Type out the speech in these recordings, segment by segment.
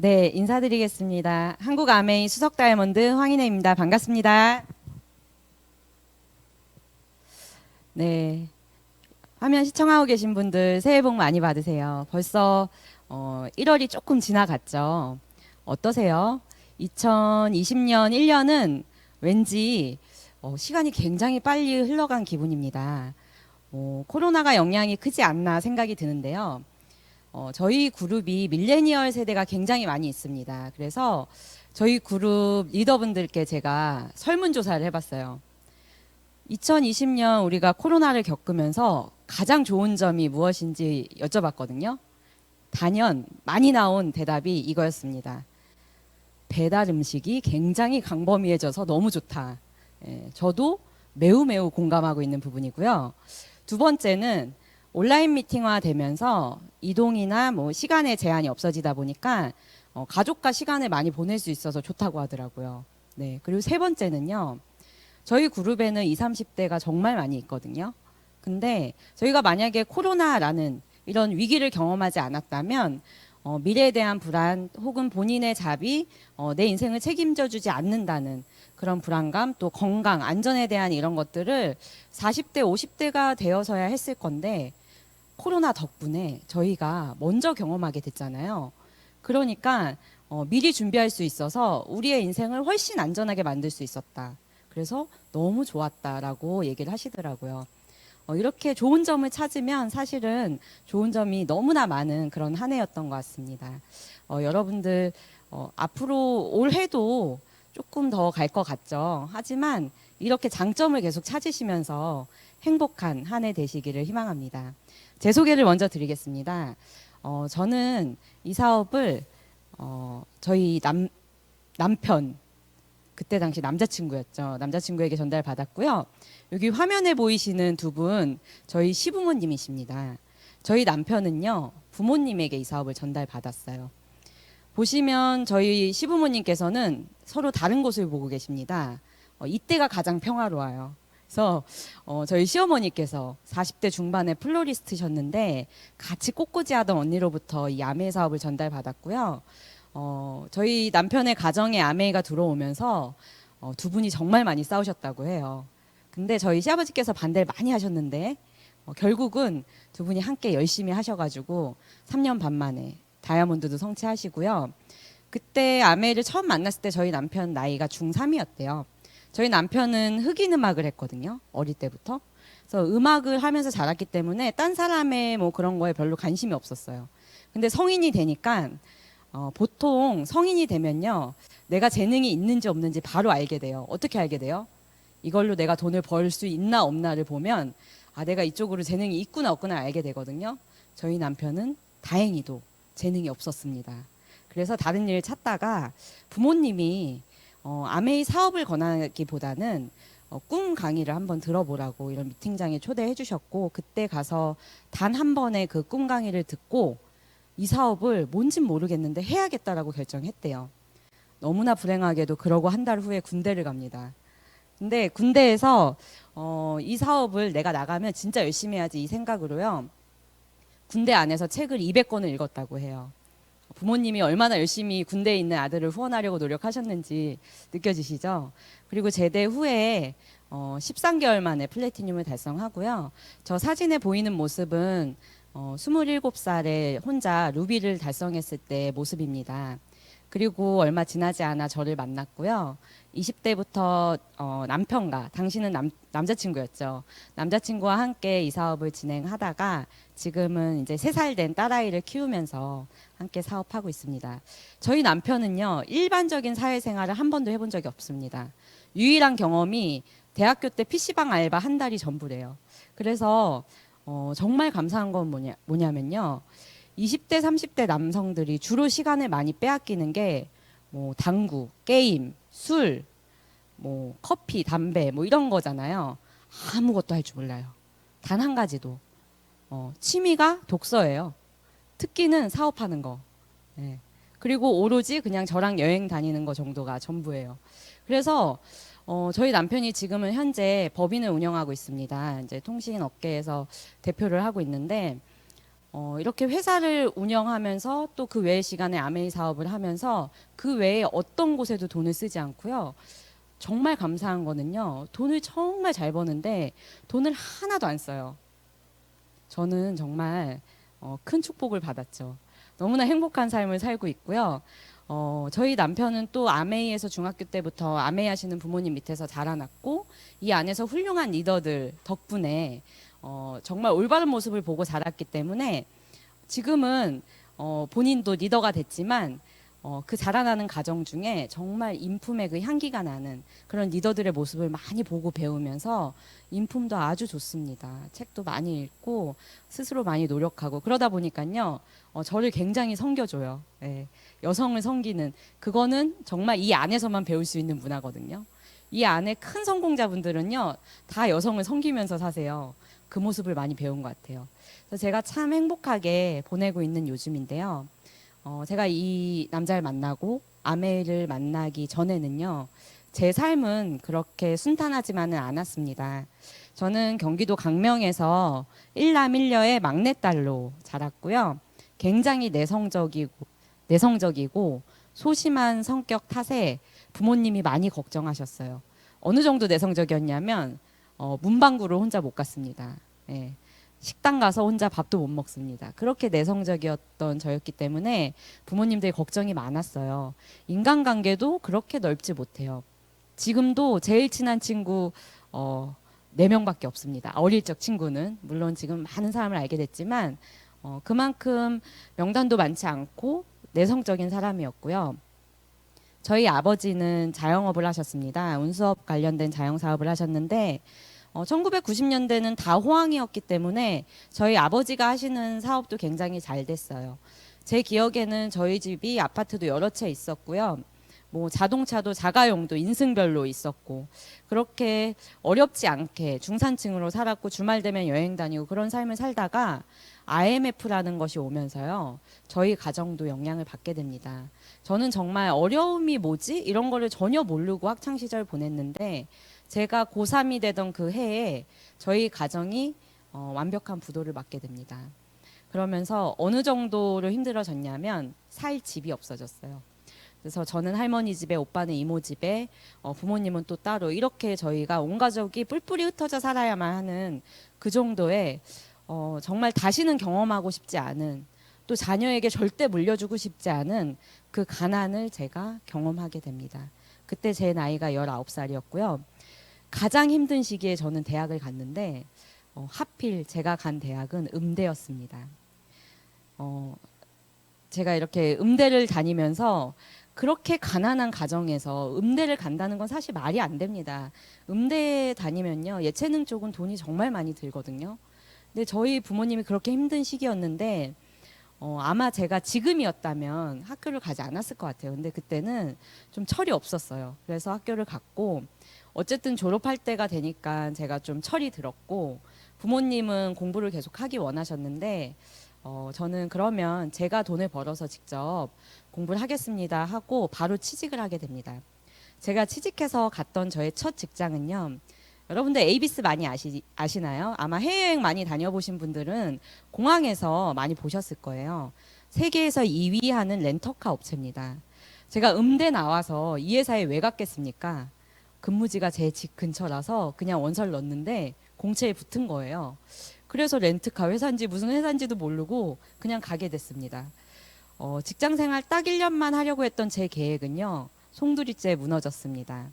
네, 인사드리겠습니다. 한국 아메이 수석 다이아몬드 황인혜입니다. 반갑습니다. 네, 화면 시청하고 계신 분들 새해 복 많이 받으세요. 벌써 1월이 조금 지나갔죠. 어떠세요? 2020년 1년은 왠지 시간이 굉장히 빨리 흘러간 기분입니다. 코로나가 영향이 크지 않나 생각이 드는데요. 저희 그룹이 밀레니얼 세대가 굉장히 많이 있습니다. 그래서 저희 그룹 리더분들께 제가 설문조사를 해봤어요. 2020년 우리가 코로나를 겪으면서 가장 좋은 점이 무엇인지 여쭤봤거든요. 단연 많이 나온 대답이 이거였습니다. 배달 음식이 굉장히 광범위해져서 너무 좋다. 저도 매우 매우 공감하고 있는 부분이고요. 두 번째는 온라인 미팅화 되면서 이동이나 뭐 시간의 제한이 없어지다 보니까 가족과 시간을 많이 보낼 수 있어서 좋다고 하더라고요. 네. 그리고 세 번째는요. 저희 그룹에는 20, 30대가 정말 많이 있거든요. 근데 저희가 만약에 코로나라는 이런 위기를 경험하지 않았다면 미래에 대한 불안 혹은 본인의 자비, 내 인생을 책임져 주지 않는다는 그런 불안감, 또 건강, 안전에 대한 이런 것들을 40대, 50대가 되어서야 했을 건데 코로나 덕분에 저희가 먼저 경험하게 됐잖아요. 그러니까 미리 준비할 수 있어서 우리의 인생을 훨씬 안전하게 만들 수 있었다. 그래서 너무 좋았다라고 얘기를 하시더라고요. 이렇게 좋은 점을 찾으면 사실은 좋은 점이 너무나 많은 그런 한 해였던 것 같습니다. 여러분들 앞으로 올해도 조금 더 갈 것 같죠. 하지만 이렇게 장점을 계속 찾으시면서 행복한 한 해 되시기를 희망합니다. 제 소개를 먼저 드리겠습니다. 저는 이 사업을 저희 남편 그때 당시 남자친구였죠. 남자친구에게 전달받았고요. 여기 화면에 보이시는 두 분 저희 시부모님이십니다. 저희 남편은요 부모님에게 이 사업을 전달받았어요. 보시면 저희 시부모님께서는 서로 다른 곳을 보고 계십니다. 이때가 가장 평화로워요. 그래서 저희 시어머니께서 40대 중반의 플로리스트셨는데 같이 꽃꽂이하던 언니로부터 이 아메 사업을 전달받았고요. 저희 남편의 가정에 아메이가 들어오면서 두 분이 정말 많이 싸우셨다고 해요. 근데 저희 시아버지께서 반대를 많이 하셨는데 결국은 두 분이 함께 열심히 하셔가지고 3년 반 만에 다이아몬드도 성취하시고요. 그때 아메이를 처음 만났을 때 저희 남편 나이가 중3이었대요. 저희 남편은 흑인 음악을 했거든요. 어릴 때부터. 그래서 음악을 하면서 자랐기 때문에 딴 사람의 뭐 그런 거에 별로 관심이 없었어요. 근데 성인이 되니까 보통 성인이 되면요. 내가 재능이 있는지 없는지 바로 알게 돼요. 어떻게 알게 돼요? 이걸로 내가 돈을 벌 수 있나 없나를 보면 내가 이쪽으로 재능이 있구나 없구나 알게 되거든요. 저희 남편은 다행히도 재능이 없었습니다. 그래서 다른 일을 찾다가 부모님이 아메이 사업을 권하기보다는 꿈 강의를 한번 들어보라고 이런 미팅장에 초대해 주셨고 그때 가서 단 한 번의 그 꿈 강의를 듣고 이 사업을 뭔진 모르겠는데 해야겠다라고 결정했대요. 너무나 불행하게도 그러고 한 달 후에 군대를 갑니다. 근데 군대에서 이 사업을 내가 나가면 진짜 열심히 해야지 이 생각으로요. 군대 안에서 책을 200권을 읽었다고 해요. 부모님이 얼마나 열심히 군대에 있는 아들을 후원하려고 노력하셨는지 느껴지시죠? 그리고 제대 후에 13개월 만에 플래티늄을 달성하고요. 저 사진에 보이는 모습은 27살에 혼자 루비를 달성했을 때 모습입니다. 그리고 얼마 지나지 않아 저를 만났고요. 20대부터 남편과 당신은 남자친구였죠. 남자친구와 함께 이 사업을 진행하다가 지금은 이제 3살 된 딸아이를 키우면서 함께 사업하고 있습니다. 저희 남편은요. 일반적인 사회생활을 한 번도 해본 적이 없습니다. 유일한 경험이 대학교 때 PC방 알바 한 달이 전부래요. 그래서 정말 감사한 건 뭐냐면요. 20대, 30대 남성들이 주로 시간을 많이 빼앗기는 게 뭐 당구, 게임, 술, 뭐 커피, 담배 뭐 이런 거잖아요. 아무것도 할 줄 몰라요. 단 한 가지도. 취미가 독서예요. 특기는 사업하는 거. 네. 그리고 오로지 그냥 저랑 여행 다니는 거 정도가 전부예요. 그래서 저희 남편이 지금은 현재 법인을 운영하고 있습니다. 이제 통신 업계에서 대표를 하고 있는데 이렇게 회사를 운영하면서 또 그 외의 시간에 아메이 사업을 하면서 그 외에 어떤 곳에도 돈을 쓰지 않고요. 정말 감사한 거는요. 돈을 정말 잘 버는데 돈을 하나도 안 써요. 저는 정말 큰 축복을 받았죠. 너무나 행복한 삶을 살고 있고요. 저희 남편은 또 아메이에서 중학교 때부터 아메이 하시는 부모님 밑에서 자라났고 이 안에서 훌륭한 리더들 덕분에 정말 올바른 모습을 보고 자랐기 때문에 지금은 본인도 리더가 됐지만 그 자라나는 가정 중에 정말 인품의 그 향기가 나는 그런 리더들의 모습을 많이 보고 배우면서 인품도 아주 좋습니다. 책도 많이 읽고 스스로 많이 노력하고 그러다 보니까요. 저를 굉장히 섬겨줘요. 예, 여성을 섬기는 그거는 정말 이 안에서만 배울 수 있는 문화거든요. 이 안에 큰 성공자분들은요. 다 여성을 섬기면서 사세요. 그 모습을 많이 배운 것 같아요. 그래서 제가 참 행복하게 보내고 있는 요즘인데요. 제가 이 남자를 만나고 아메이를 만나기 전에는요, 제 삶은 그렇게 순탄하지만은 않았습니다. 저는 경기도 강명에서 일남일녀의 막내딸로 자랐고요. 굉장히 내성적이고 소심한 성격 탓에 부모님이 많이 걱정하셨어요. 어느 정도 내성적이었냐면 문방구를 혼자 못 갔습니다. 예. 식당 가서 혼자 밥도 못 먹습니다. 그렇게 내성적이었던 저였기 때문에 부모님들이 걱정이 많았어요. 인간관계도 그렇게 넓지 못해요. 지금도 제일 친한 친구 4명밖에 없습니다. 어릴 적 친구는 물론 지금 많은 사람을 알게 됐지만 그만큼 명단도 많지 않고 내성적인 사람이었고요. 저희 아버지는 자영업을 하셨습니다. 운수업 관련된 자영 사업을 하셨는데 1990년대는 다 호황이었기 때문에 저희 아버지가 하시는 사업도 굉장히 잘 됐어요. 제 기억에는 저희 집이 아파트도 여러 채 있었고요. 뭐 자동차도 자가용도 인승별로 있었고 그렇게 어렵지 않게 중산층으로 살았고 주말 되면 여행 다니고 그런 삶을 살다가 IMF라는 것이 오면서요. 저희 가정도 영향을 받게 됩니다. 저는 정말 어려움이 뭐지? 이런 거를 전혀 모르고 학창 시절 보냈는데 제가 고3이 되던 그 해에 저희 가정이 완벽한 부도를 맞게 됩니다. 그러면서 어느 정도로 힘들어졌냐면 살 집이 없어졌어요. 그래서 저는 할머니 집에, 오빠는 이모 집에, 부모님은 또 따로 이렇게 저희가 온 가족이 뿔뿔이 흩어져 살아야만 하는 그 정도의 정말 다시는 경험하고 싶지 않은 또 자녀에게 절대 물려주고 싶지 않은 그 가난을 제가 경험하게 됩니다. 그때 제 나이가 19살이었고요. 가장 힘든 시기에 저는 대학을 갔는데 하필 제가 간 대학은 음대였습니다. 제가 이렇게 음대를 다니면서 그렇게 가난한 가정에서 음대를 간다는 건 사실 말이 안 됩니다. 음대 다니면요 예체능 쪽은 돈이 정말 많이 들거든요. 근데 저희 부모님이 그렇게 힘든 시기였는데 아마 제가 지금이었다면 학교를 가지 않았을 것 같아요. 근데 그때는 좀 철이 없었어요. 그래서 학교를 갔고 어쨌든 졸업할 때가 되니까 제가 좀 철이 들었고 부모님은 공부를 계속 하기 원하셨는데 저는 그러면 제가 돈을 벌어서 직접 공부를 하겠습니다 하고 바로 취직을 하게 됩니다. 제가 취직해서 갔던 저의 첫 직장은요. 여러분들 에이비스 많이 아시나요? 아마 해외여행 많이 다녀보신 분들은 공항에서 많이 보셨을 거예요. 세계에서 2위 하는 렌터카 업체입니다. 제가 음대 나와서 이 회사에 왜 갔겠습니까? 근무지가 제 집 근처라서 그냥 원서를 넣었는데 공채에 붙은 거예요. 그래서 렌트카 회사인지 무슨 회사인지도 모르고 그냥 가게 됐습니다. 직장 생활 딱 1년만 하려고 했던 제 계획은요. 송두리째 무너졌습니다.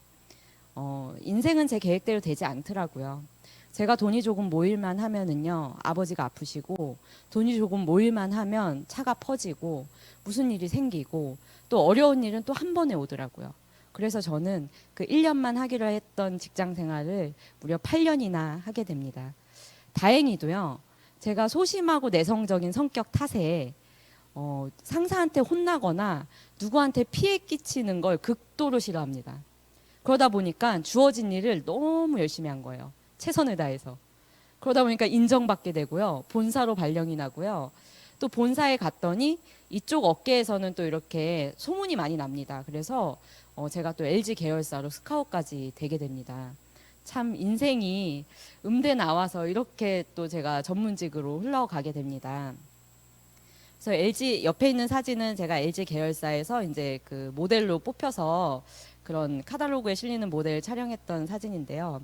인생은 제 계획대로 되지 않더라고요. 제가 돈이 조금 모일만 하면은요, 아버지가 아프시고, 돈이 조금 모일만 하면 차가 퍼지고, 무슨 일이 생기고, 또 어려운 일은 또 한 번에 오더라고요. 그래서 저는 그 1년만 하기로 했던 직장 생활을 무려 8년이나 하게 됩니다. 다행히도요, 제가 소심하고 내성적인 성격 탓에 상사한테 혼나거나 누구한테 피해 끼치는 걸 극도로 싫어합니다. 그러다 보니까 주어진 일을 너무 열심히 한 거예요. 최선을 다해서. 그러다 보니까 인정받게 되고요. 본사로 발령이 나고요. 또 본사에 갔더니 이쪽 업계에서는 또 이렇게 소문이 많이 납니다. 그래서 제가 또 LG 계열사로 스카웃까지 되게 됩니다. 참 인생이 음대 나와서 이렇게 또 제가 전문직으로 흘러가게 됩니다. 그래서 LG 옆에 있는 사진은 제가 LG 계열사에서 이제 그 모델로 뽑혀서 그런 카탈로그에 실리는 모델 촬영했던 사진인데요.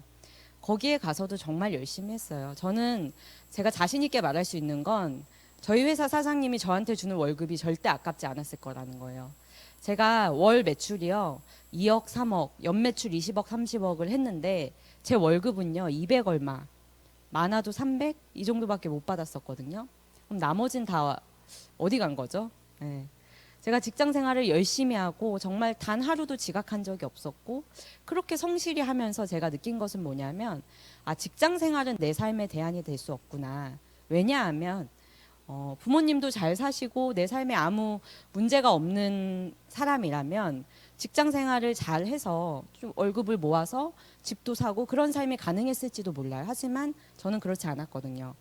거기에 가서도 정말 열심히 했어요. 저는 제가 자신 있게 말할 수 있는 건 저희 회사 사장님이 저한테 주는 월급이 절대 아깝지 않았을 거라는 거예요. 제가 월 매출이요 2억, 3억, 연매출 20억, 30억을 했는데 제 월급은요 200 얼마, 많아도 300 이 정도밖에 못 받았었거든요. 그럼 나머진 다 어디 간 거죠? 네. 제가 직장 생활을 열심히 하고 정말 단 하루도 지각한 적이 없었고 그렇게 성실히 하면서 제가 느낀 것은 뭐냐면 아 직장 생활은 내 삶의 대안이 될 수 없구나. 왜냐하면 부모님도 잘 사시고 내 삶에 아무 문제가 없는 사람이라면 직장 생활을 잘 해서 좀 월급을 모아서 집도 사고 그런 삶이 가능했을지도 몰라요. 하지만 저는 그렇지 않았거든요.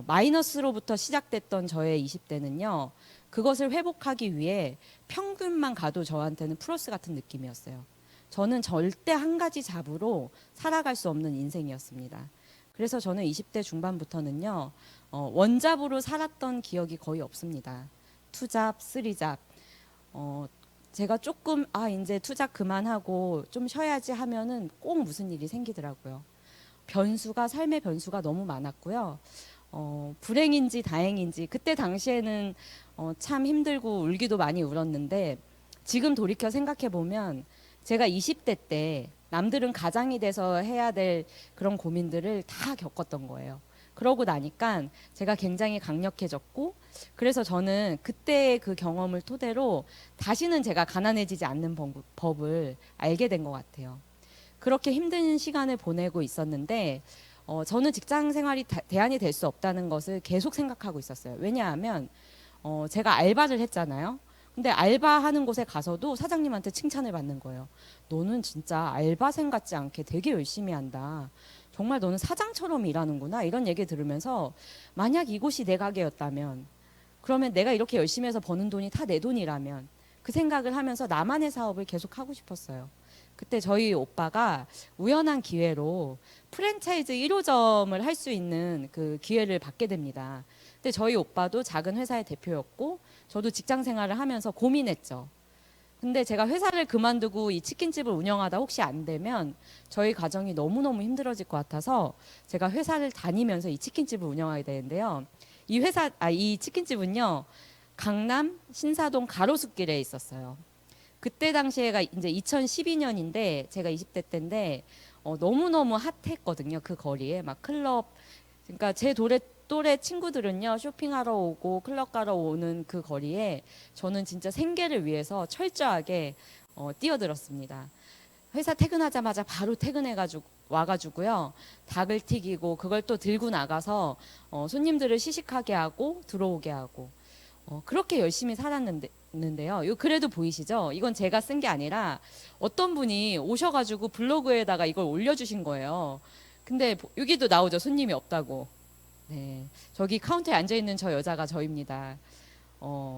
마이너스로부터 시작됐던 저의 20대는요. 그것을 회복하기 위해 평균만 가도 저한테는 플러스 같은 느낌이었어요. 저는 절대 한 가지 잡으로 살아갈 수 없는 인생이었습니다. 그래서 저는 20대 중반부터는요. 원잡으로 살았던 기억이 거의 없습니다. 투잡, 쓰리잡. 제가 조금 이제 투잡 그만하고 좀 쉬어야지 하면은 꼭 무슨 일이 생기더라고요. 삶의 변수가 너무 많았고요. 불행인지 다행인지 그때 당시에는 참 힘들고 울기도 많이 울었는데 지금 돌이켜 생각해 보면 제가 20대 때 남들은 가장이 돼서 해야 될 그런 고민들을 다 겪었던 거예요. 그러고 나니까 제가 굉장히 강력해졌고 그래서 저는 그때의 그 경험을 토대로 다시는 제가 가난해지지 않는 법을 알게 된 것 같아요. 그렇게 힘든 시간을 보내고 있었는데 저는 직장 생활이 대안이 될 수 없다는 것을 계속 생각하고 있었어요. 왜냐하면 제가 알바를 했잖아요. 근데 알바하는 곳에 가서도 사장님한테 칭찬을 받는 거예요. 너는 진짜 알바생 같지 않게 되게 열심히 한다. 정말 너는 사장처럼 일하는구나. 이런 얘기 들으면서 만약 이곳이 내 가게였다면 그러면 내가 이렇게 열심히 해서 버는 돈이 다 내 돈이라면 그 생각을 하면서 나만의 사업을 계속 하고 싶었어요. 그때 저희 오빠가 우연한 기회로 프랜차이즈 1호점을 할 수 있는 그 기회를 받게 됩니다. 근데 저희 오빠도 작은 회사의 대표였고 저도 직장 생활을 하면서 고민했죠. 근데 제가 회사를 그만두고 이 치킨집을 운영하다 혹시 안 되면 저희 가정이 너무너무 힘들어질 것 같아서 제가 회사를 다니면서 이 치킨집을 운영하게 되는데요. 이 치킨집은요. 강남 신사동 가로수길에 있었어요. 그때 당시에가 이제 2012년인데 제가 20대 때인데 너무너무 핫했거든요. 그 거리에 막 클럽 그러니까 제 또래 친구들은요. 쇼핑하러 오고 클럽 가러 오는 그 거리에 저는 진짜 생계를 위해서 철저하게 뛰어들었습니다. 회사 퇴근하자마자 바로 퇴근해가지고 와가지고요. 닭을 튀기고 그걸 또 들고 나가서 손님들을 시식하게 하고 들어오게 하고 그렇게 열심히 살았는데요. 요 그래도 보이시죠? 이건 제가 쓴 게 아니라 어떤 분이 오셔가지고 블로그에다가 이걸 올려주신 거예요. 근데 여기도 나오죠. 손님이 없다고. 네, 저기 카운터에 앉아있는 저 여자가 저입니다.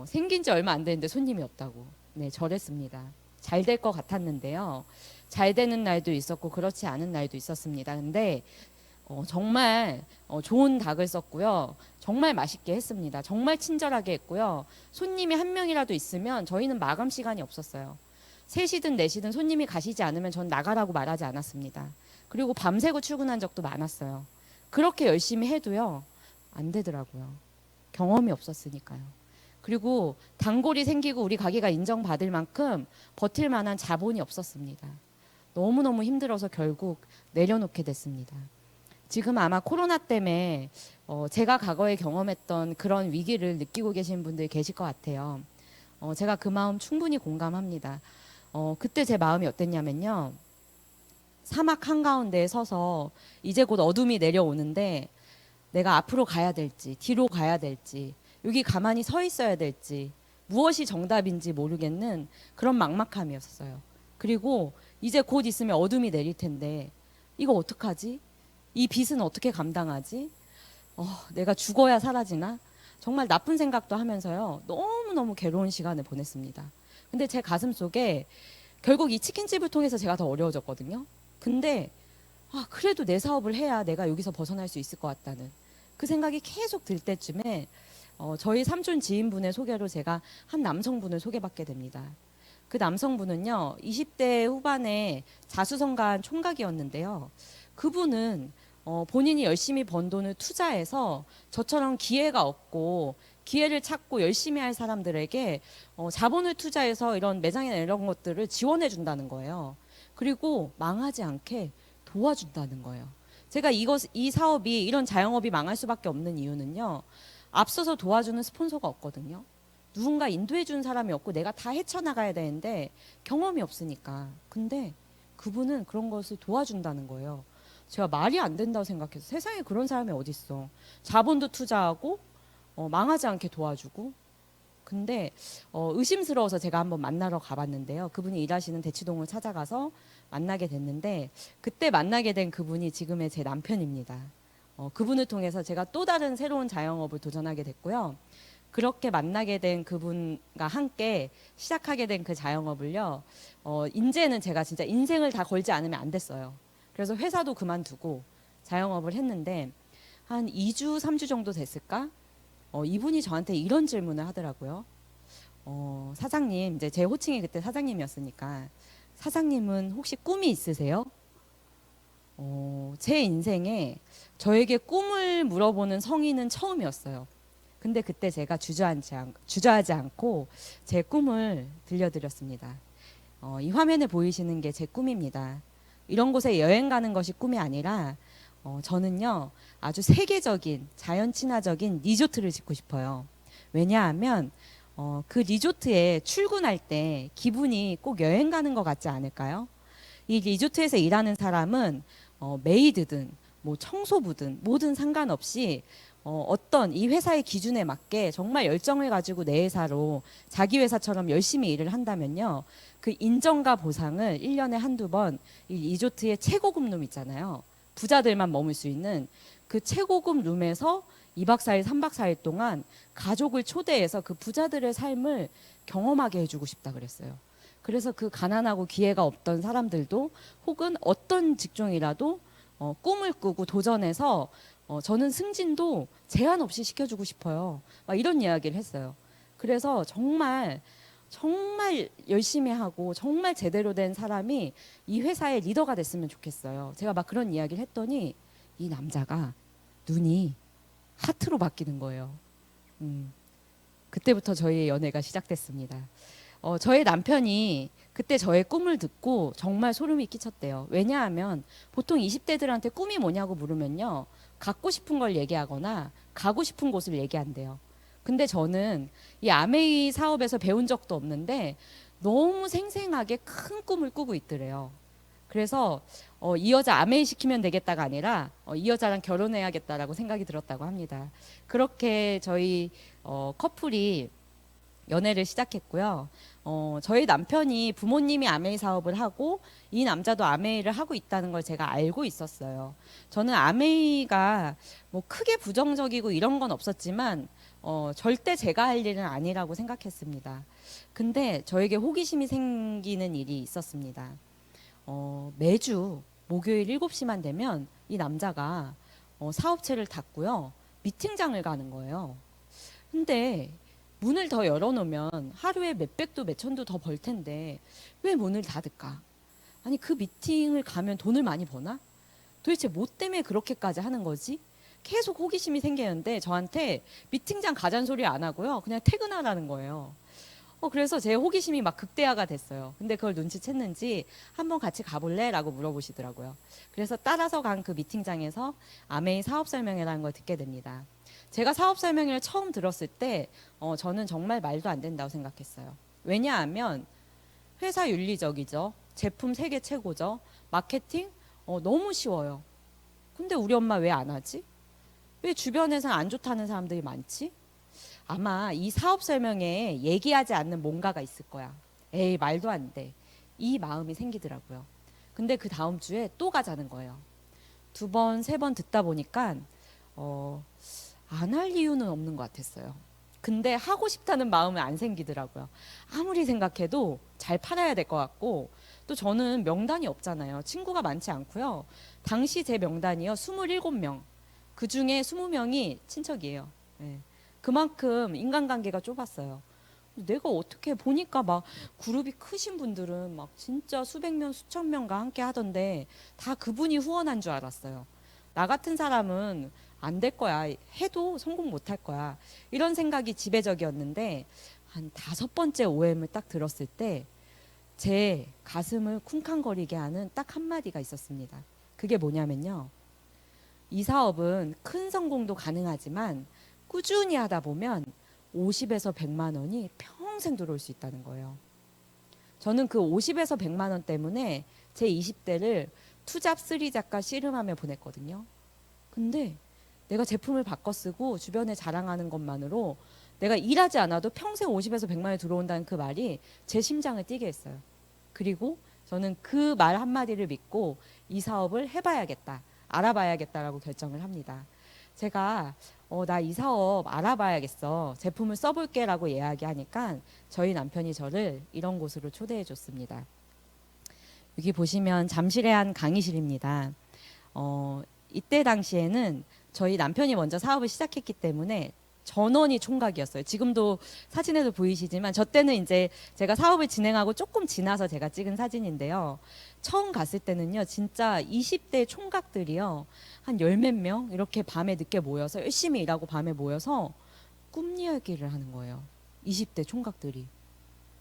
생긴 지 얼마 안 됐는데 손님이 없다고. 네, 저랬습니다. 잘 될 것 같았는데요. 잘 되는 날도 있었고 그렇지 않은 날도 있었습니다. 근데 정말 좋은 닭을 썼고요. 정말 맛있게 했습니다. 정말 친절하게 했고요. 손님이 한 명이라도 있으면 저희는 마감 시간이 없었어요. 3시든 4시든 손님이 가시지 않으면 전 나가라고 말하지 않았습니다. 그리고 밤새고 출근한 적도 많았어요. 그렇게 열심히 해도요. 안 되더라고요. 경험이 없었으니까요. 그리고 단골이 생기고 우리 가게가 인정받을 만큼 버틸 만한 자본이 없었습니다. 너무너무 힘들어서 결국 내려놓게 됐습니다. 지금 아마 코로나 때문에 제가 과거에 경험했던 그런 위기를 느끼고 계신 분들 계실 것 같아요. 제가 그 마음 충분히 공감합니다. 그때 제 마음이 어땠냐면요. 사막 한가운데에 서서 이제 곧 어둠이 내려오는데 내가 앞으로 가야 될지 뒤로 가야 될지 여기 가만히 서 있어야 될지 무엇이 정답인지 모르겠는 그런 막막함이었어요. 그리고 이제 곧 있으면 어둠이 내릴 텐데 이거 어떡하지? 이 빚은 어떻게 감당하지? 내가 죽어야 사라지나? 정말 나쁜 생각도 하면서요. 너무너무 괴로운 시간을 보냈습니다. 근데 제 가슴 속에 결국 이 치킨집을 통해서 제가 더 어려워졌거든요. 근데 그래도 내 사업을 해야 내가 여기서 벗어날 수 있을 것 같다는 그 생각이 계속 들 때쯤에 저희 삼촌 지인분의 소개로 제가 한 남성분을 소개받게 됩니다. 그 남성분은요, 20대 후반에 자수성가한 총각이었는데요. 그분은 본인이 열심히 번 돈을 투자해서 저처럼 기회가 없고 기회를 찾고 열심히 할 사람들에게 자본을 투자해서 이런 매장이나 이런 것들을 지원해 준다는 거예요. 그리고 망하지 않게 도와준다는 거예요. 제가 이 사업이, 이런 자영업이 망할 수밖에 없는 이유는요, 앞서서 도와주는 스폰서가 없거든요. 누군가 인도해 준 사람이 없고 내가 다 헤쳐나가야 되는데 경험이 없으니까. 근데 그분은 그런 것을 도와준다는 거예요. 제가 말이 안 된다고 생각해서, 세상에 그런 사람이 어딨어. 자본도 투자하고 망하지 않게 도와주고. 근데 의심스러워서 제가 한번 만나러 가봤는데요. 그분이 일하시는 대치동을 찾아가서 만나게 됐는데, 그때 만나게 된 그분이 지금의 제 남편입니다. 그분을 통해서 제가 또 다른 새로운 자영업을 도전하게 됐고요. 그렇게 만나게 된 그분과 함께 시작하게 된 그 자영업을요, 이제는 제가 진짜 인생을 다 걸지 않으면 안 됐어요. 그래서 회사도 그만두고 자영업을 했는데, 한 2주, 3주 정도 됐을까? 이분이 저한테 이런 질문을 하더라고요. 사장님, 이제 제 호칭이 그때 사장님이었으니까, 사장님은 혹시 꿈이 있으세요? 제 인생에 저에게 꿈을 물어보는 성인은 처음이었어요. 근데 그때 제가 주저하지 않고 제 꿈을 들려드렸습니다. 이 화면에 보이시는 게 제 꿈입니다. 이런 곳에 여행 가는 것이 꿈이 아니라 저는요, 아주 세계적인 자연 친화적인 리조트를 짓고 싶어요. 왜냐하면 그 리조트에 출근할 때 기분이 꼭 여행 가는 것 같지 않을까요? 이 리조트에서 일하는 사람은 메이드든 뭐 청소부든 뭐든 상관없이 어떤 이 회사의 기준에 맞게 정말 열정을 가지고 내 회사로 자기 회사처럼 열심히 일을 한다면요, 그 인정과 보상을 1년에 한두 번 이 리조트의 최고급 룸 있잖아요. 부자들만 머물 수 있는 그 최고급 룸에서 2박 4일, 3박 4일 동안 가족을 초대해서 그 부자들의 삶을 경험하게 해주고 싶다 그랬어요. 그래서 그 가난하고 기회가 없던 사람들도, 혹은 어떤 직종이라도 꿈을 꾸고 도전해서 저는 승진도 제한 없이 시켜주고 싶어요. 막 이런 이야기를 했어요. 그래서 정말 열심히 하고 정말 제대로 된 사람이 이 회사의 리더가 됐으면 좋겠어요. 제가 막 그런 이야기를 했더니 이 남자가 눈이 하트로 바뀌는 거예요. 그때부터 저희의 연애가 시작됐습니다. 저의 남편이 그때 저의 꿈을 듣고 정말 소름이 끼쳤대요. 왜냐하면 보통 20대들한테 꿈이 뭐냐고 물으면요, 갖고 싶은 걸 얘기하거나 가고 싶은 곳을 얘기한대요. 근데 저는 이 아메이 사업에서 배운 적도 없는데 너무 생생하게 큰 꿈을 꾸고 있더래요. 그래서 이 여자 아메이 시키면 되겠다가 아니라 이 여자랑 결혼해야겠다라고 생각이 들었다고 합니다. 그렇게 저희 커플이 연애를 시작했고요. 저희 남편이 부모님이 아메이 사업을 하고 이 남자도 아메이를 하고 있다는 걸 제가 알고 있었어요. 저는 아메이가 뭐 크게 부정적이고 이런 건 없었지만 절대 제가 할 일은 아니라고 생각했습니다. 근데 저에게 호기심이 생기는 일이 있었습니다. 매주 목요일 7시만 되면 이 남자가 사업체를 닫고요, 미팅장을 가는 거예요. 근데 문을 더 열어놓으면 하루에 몇백도 몇천도 더 벌 텐데 왜 문을 닫을까? 아니, 그 미팅을 가면 돈을 많이 버나? 도대체 뭐 때문에 그렇게까지 하는 거지? 계속 호기심이 생기는데 저한테 미팅장 가자는 소리 안 하고요, 그냥 퇴근하라는 거예요. 그래서 제 호기심이 막 극대화가 됐어요. 근데 그걸 눈치챘는지 한번 같이 가볼래? 라고 물어보시더라고요. 그래서 따라서 간 그 미팅장에서 아메이 사업 설명회라는 걸 듣게 됩니다. 제가 사업 설명회를 처음 들었을 때 저는 정말 말도 안 된다고 생각했어요. 왜냐하면 회사 윤리적이죠. 제품 세계 최고죠. 마케팅 너무 쉬워요. 근데 우리 엄마 왜 안 하지? 왜 주변에서는 안 좋다는 사람들이 많지? 아마 이 사업 설명회에 얘기하지 않는 뭔가가 있을 거야. 에이, 말도 안 돼. 이 마음이 생기더라고요. 근데 그 다음 주에 또 가자는 거예요. 2번, 3번 듣다 보니까 안 할 이유는 없는 것 같았어요. 근데 하고 싶다는 마음은 안 생기더라고요. 아무리 생각해도 잘 팔아야 될 것 같고, 또 저는 명단이 없잖아요. 친구가 많지 않고요. 당시 제 명단이요, 27명. 그 중에 20명이 친척이에요. 네. 그만큼 인간관계가 좁았어요. 내가 어떻게 보니까 막 그룹이 크신 분들은 막 진짜 수백 명, 수천 명과 함께 하던데 다 그분이 후원한 줄 알았어요. 나 같은 사람은 안 될 거야. 해도 성공 못 할 거야. 이런 생각이 지배적이었는데 한 5번째 OM을 딱 들었을 때 제 가슴을 쿵쾅거리게 하는 딱 한마디가 있었습니다. 그게 뭐냐면요. 이 사업은 큰 성공도 가능하지만 꾸준히 하다 보면 50에서 100만 원이 평생 들어올 수 있다는 거예요. 저는 그 50에서 100만 원 때문에 제 20대를 투잡 3 작가 씨름하며 보냈거든요. 근데 내가 제품을 바꿔 쓰고 주변에 자랑하는 것만으로 내가 일하지 않아도 평생 50에서 100만 원이 들어온다는 그 말이 제 심장을 뛰게 했어요. 그리고 저는 그 말 한마디를 믿고 이 사업을 해봐야겠다, 알아봐야겠다라고 결정을 합니다. 제가 나 이 사업 알아봐야겠어, 제품을 써볼게 라고 이야기하니까 저희 남편이 저를 이런 곳으로 초대해 줬습니다. 여기 보시면 잠실의 한 강의실입니다. 이때 당시에는 저희 남편이 먼저 사업을 시작했기 때문에 전원이 총각이었어요. 지금도 사진에도 보이시지만 저 때는 이제 제가 사업을 진행하고 조금 지나서 제가 찍은 사진인데요. 처음 갔을 때는요, 진짜 20대 총각들이요, 한 열 몇 명 이렇게 밤에 늦게 모여서 열심히 일하고 밤에 모여서 꿈 이야기를 하는 거예요. 20대 총각들이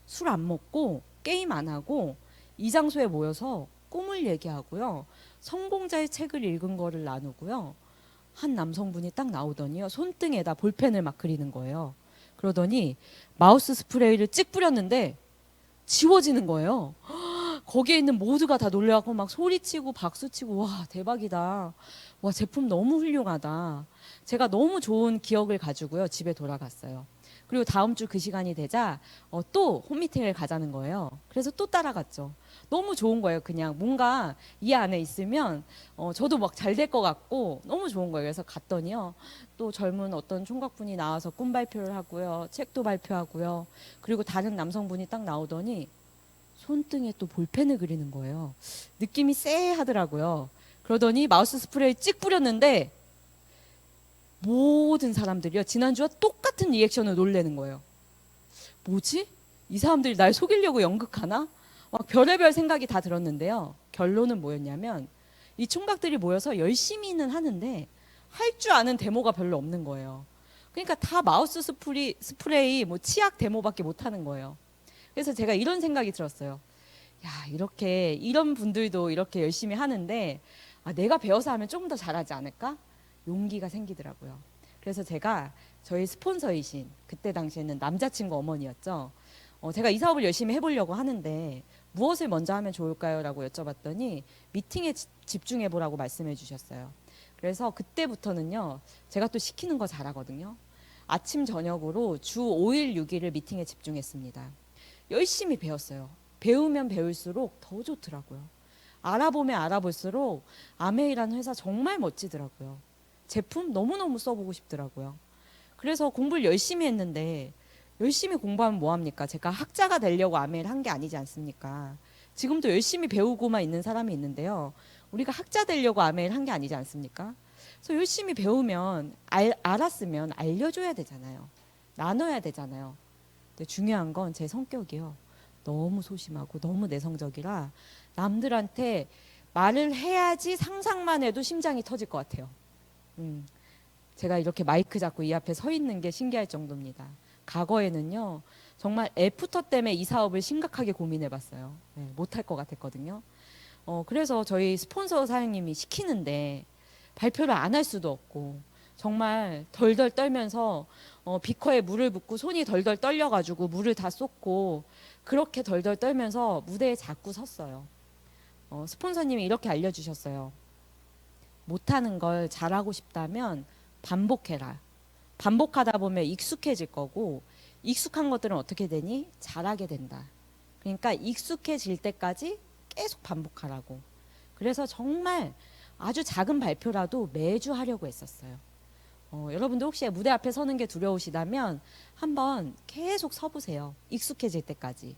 술 안 먹고 게임 안 하고 이 장소에 모여서 꿈을 얘기하고요, 성공자의 책을 읽은 거를 나누고요. 한 남성분이 딱 나오더니요, 손등에다 볼펜을 막 그리는 거예요. 그러더니 마우스 스프레이를 찍 뿌렸는데 지워지는 거예요. 거기에 있는 모두가 다 놀래갖고 막 소리치고 박수치고, 와 대박이다, 와 제품 너무 훌륭하다. 제가 너무 좋은 기억을 가지고요 집에 돌아갔어요. 그리고 다음 주 그 시간이 되자 또 홈미팅을 가자는 거예요. 그래서 또 따라갔죠. 너무 좋은 거예요. 그냥 뭔가 이 안에 있으면 저도 막 잘 될 것 같고 너무 좋은 거예요. 그래서 갔더니요, 또 젊은 어떤 총각분이 나와서 꿈 발표를 하고요, 책도 발표하고요, 그리고 다른 남성분이 딱 나오더니 손등에 또 볼펜을 그리는 거예요. 느낌이 쎄하더라고요. 그러더니 마우스 스프레이 찍 뿌렸는데 모든 사람들이요, 지난주와 똑같은 리액션을 놀래는 거예요. 뭐지? 이 사람들이 날 속이려고 연극하나? 막 별의별 생각이 다 들었는데요. 결론은 뭐였냐면 이 총각들이 모여서 열심히는 하는데 할 줄 아는 데모가 별로 없는 거예요. 그러니까 다 마우스 스프레이 뭐 치약 데모밖에 못 하는 거예요. 그래서 제가 이런 생각이 들었어요. 야, 이렇게 이런 분들도 이렇게 열심히 하는데 내가 배워서 하면 조금 더 잘하지 않을까? 용기가 생기더라고요. 그래서 제가 저희 스폰서이신, 그때 당시에는 남자친구 어머니였죠. 제가 이 사업을 열심히 해보려고 하는데 무엇을 먼저 하면 좋을까요? 라고 여쭤봤더니 미팅에 집중해 보라고 말씀해 주셨어요. 그래서 그때부터는요, 제가 또 시키는 거 잘하거든요. 아침 저녁으로 주 5일 6일을 미팅에 집중했습니다. 열심히 배웠어요. 배우면 배울수록 더 좋더라고요. 알아보면 알아볼수록 아메이라는 회사 정말 멋지더라고요. 제품 너무너무 써보고 싶더라고요. 그래서 공부를 열심히 했는데, 열심히 공부하면 뭐합니까? 제가 학자가 되려고 아메이를 한 게 아니지 않습니까? 지금도 열심히 배우고만 있는 사람이 있는데요, 우리가 학자 되려고 아메이를 한 게 아니지 않습니까? 그래서 열심히 배우면 알았으면 알려줘야 되잖아요. 나눠야 되잖아요. 근데 중요한 건 제 성격이요, 너무 소심하고 너무 내성적이라 남들한테 말을 해야지 상상만 해도 심장이 터질 것 같아요. 제가 이렇게 마이크 잡고 이 앞에 서 있는 게 신기할 정도입니다. 과거에는요, 정말 애프터 때문에 이 사업을 심각하게 고민해봤어요. 네, 못할 것 같았거든요. 그래서 저희 스폰서 사장님이 시키는데 발표를 안 할 수도 없고 정말 덜덜 떨면서 비커에 물을 붓고 손이 덜덜 떨려가지고 물을 다 쏟고 그렇게 덜덜 떨면서 무대에 자꾸 섰어요. 스폰서님이 이렇게 알려주셨어요. 못하는 걸 잘하고 싶다면 반복해라. 반복하다 보면 익숙해질 거고, 익숙한 것들은 어떻게 되니? 잘하게 된다. 그러니까 익숙해질 때까지 계속 반복하라고. 그래서 정말 아주 작은 발표라도 매주 하려고 했었어요. 여러분들 혹시 무대 앞에 서는 게 두려우시다면 한번 계속 서보세요. 익숙해질 때까지.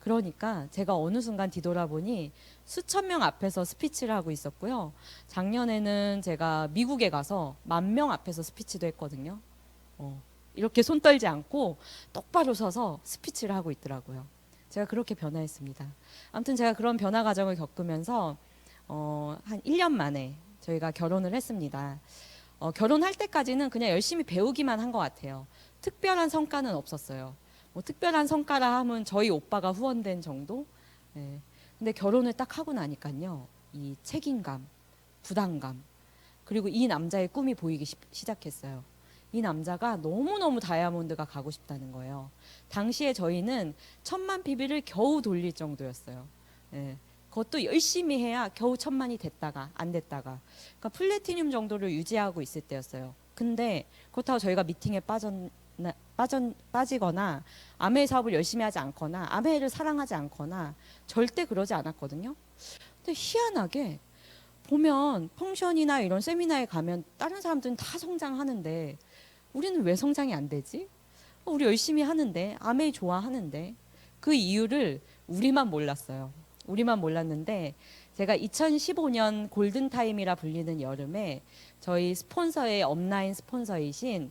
그러니까 제가 어느 순간 뒤돌아보니 수천 명 앞에서 스피치를 하고 있었고요. 작년에는 제가 미국에 가서 10,000명 앞에서 스피치도 했거든요. 이렇게 손 떨지 않고 똑바로 서서 스피치를 하고 있더라고요. 제가 그렇게 변화했습니다. 아무튼 제가 그런 변화 과정을 겪으면서 한 1년 만에 저희가 결혼을 했습니다. 결혼할 때까지는 그냥 열심히 배우기만 한 것 같아요. 특별한 성과는 없었어요. 뭐 특별한 성과라 하면 저희 오빠가 후원된 정도? 네. 근데 결혼을 딱 하고 나니까요. 이 책임감, 부담감, 그리고 이 남자의 꿈이 보이기 시작했어요. 이 남자가 너무너무 다이아몬드가 가고 싶다는 거예요. 당시에 저희는 1000만 PB를 겨우 돌릴 정도였어요. 예. 그것도 열심히 해야 겨우 1000만이 됐다가 안 됐다가, 그러니까 플래티늄 정도를 유지하고 있을 때였어요. 근데 그렇다고 저희가 미팅에 빠지거나 아메이 사업을 열심히 하지 않거나 아메이를 사랑하지 않거나 절대 그러지 않았거든요. 근데 희한하게 보면 펑션이나 이런 세미나에 가면 다른 사람들은 다 성장하는데 우리는 왜 성장이 안 되지? 우리 열심히 하는데, 아메이 좋아하는데. 그 이유를 우리만 몰랐어요. 우리만 몰랐는데, 제가 2015년 골든타임이라 불리는 여름에 저희 스폰서의 업라인 스폰서이신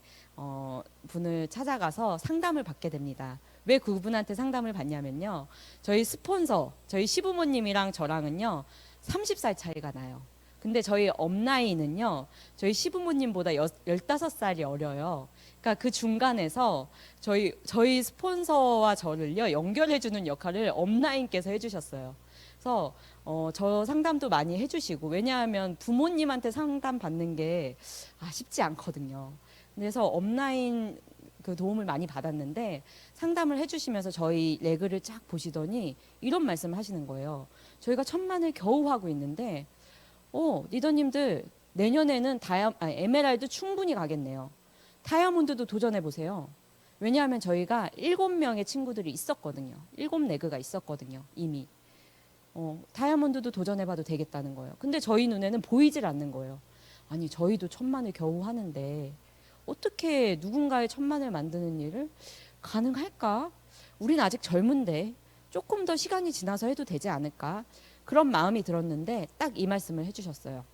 분을 찾아가서 상담을 받게 됩니다. 왜 그분한테 상담을 받냐면요, 저희 스폰서, 저희 시부모님이랑 저랑은요 30살 차이가 나요. 근데 저희 업라인은요 저희 시부모님보다 15살이 어려요. 그러니까 그 중간에서 저희 스폰서와 저를요 연결해주는 역할을 업라인께서 해주셨어요. 그래서 저 상담도 많이 해주시고, 왜냐하면 부모님한테 상담 받는 게 쉽지 않거든요. 그래서 업라인 그 도움을 많이 받았는데, 상담을 해주시면서 저희 레그를 쫙 보시더니 이런 말씀을 하시는 거예요. 저희가 1000만을 겨우 하고 있는데 리더님들 내년에는 에메랄드 충분히 가겠네요. 다이아몬드도 도전해 보세요. 왜냐하면 저희가 7명의 친구들이 있었거든요. 7레그가 있었거든요. 이미. 다이아몬드도 도전해 봐도 되겠다는 거예요. 근데 저희 눈에는 보이질 않는 거예요. 아니, 저희도 1000만을 겨우 하는데 어떻게 누군가의 1000만을 만드는 일을 가능할까? 우린 아직 젊은데 조금 더 시간이 지나서 해도 되지 않을까? 그런 마음이 들었는데 딱 이 말씀을 해주셨어요.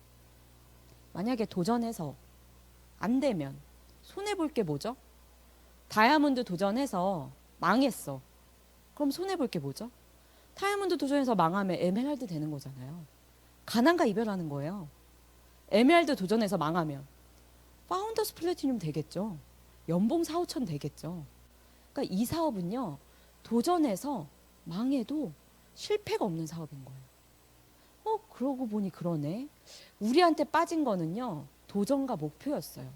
만약에 도전해서 안 되면 손해볼 게 뭐죠? 다이아몬드 도전해서 망했어. 그럼 손해볼 게 뭐죠? 다이아몬드 도전해서 망하면 에메랄드 되는 거잖아요. 가난과 이별하는 거예요. 에메랄드 도전해서 망하면 파운더스 플래티늄 되겠죠. 연봉 4, 5천 되겠죠. 그러니까 이 사업은요, 도전해서 망해도 실패가 없는 사업인 거예요. 그러고 보니 그러네. 우리한테 빠진 거는요, 도전과 목표였어요.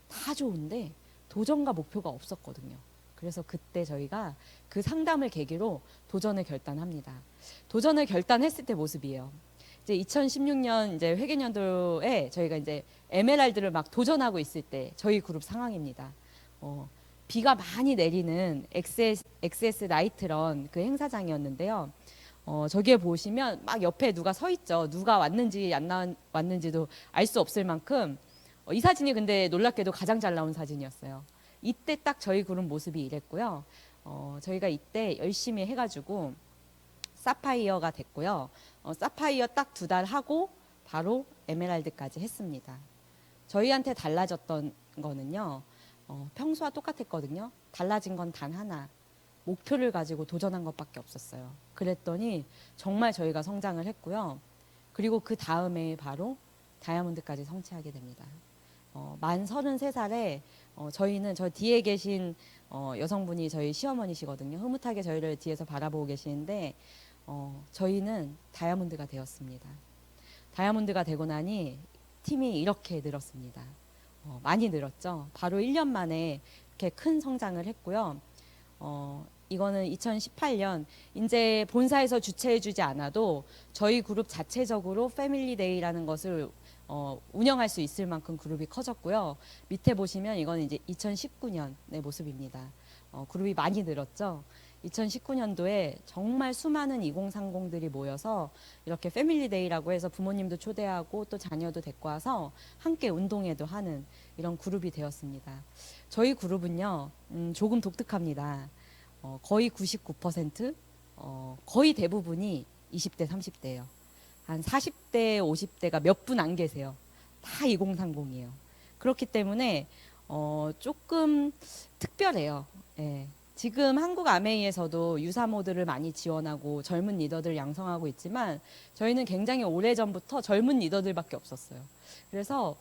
다 좋은데 도전과 목표가 없었거든요. 그래서 그때 저희가 그 상담을 계기로 도전을 결단합니다. 도전을 결단했을 때 모습이에요. 이제 2016년 이제 회계년도에 저희가 이제 에메랄드를 막 도전하고 있을 때 저희 그룹 상황입니다. 비가 많이 내리는 XS 라이트런 그 행사장이었는데요. 저기에 보시면 막 옆에 누가 서 있죠. 누가 왔는지 안 왔는지도 알 수 없을 만큼 이 사진이 근데 놀랍게도 가장 잘 나온 사진이었어요. 이때 딱 저희 그룹 모습이 이랬고요. 저희가 이때 열심히 해가지고 사파이어가 됐고요. 사파이어 딱 2달 하고 바로 에메랄드까지 했습니다. 저희한테 달라졌던 거는요, 평소와 똑같았거든요. 달라진 건 단 하나, 목표를 가지고 도전한 것밖에 없었어요. 그랬더니 정말 저희가 성장을 했고요. 그리고 그 다음에 바로 다이아몬드까지 성취하게 됩니다. 만 33살에 저희는 저 뒤에 계신 여성분이 저희 시어머니시거든요. 흐뭇하게 저희를 뒤에서 바라보고 계시는데 저희는 다이아몬드가 되었습니다. 다이아몬드가 되고 나니 팀이 이렇게 늘었습니다. 많이 늘었죠. 바로 1년 만에 이렇게 큰 성장을 했고요. 이거는 2018년 이제 본사에서 주최해주지 않아도 저희 그룹 자체적으로 패밀리데이라는 것을 운영할 수 있을 만큼 그룹이 커졌고요. 밑에 보시면 이거는 이제 2019년의 모습입니다. 그룹이 많이 늘었죠. 2019년도에 정말 수많은 2030들이 모여서 이렇게 패밀리데이라고 해서 부모님도 초대하고 또 자녀도 데리고 와서 함께 운동회도 하는 이런 그룹이 되었습니다. 저희 그룹은요, 조금 독특합니다. 거의 99%, 거의 대부분이 20대, 30대예요. 한 40대, 50대가 몇 분 안 계세요. 다 2030이에요. 그렇기 때문에 조금 특별해요. 예. 지금 한국 아메이에서도 유사 모드를 많이 지원하고 젊은 리더들 양성하고 있지만 저희는 굉장히 오래전부터 젊은 리더들밖에 없었어요. 그래서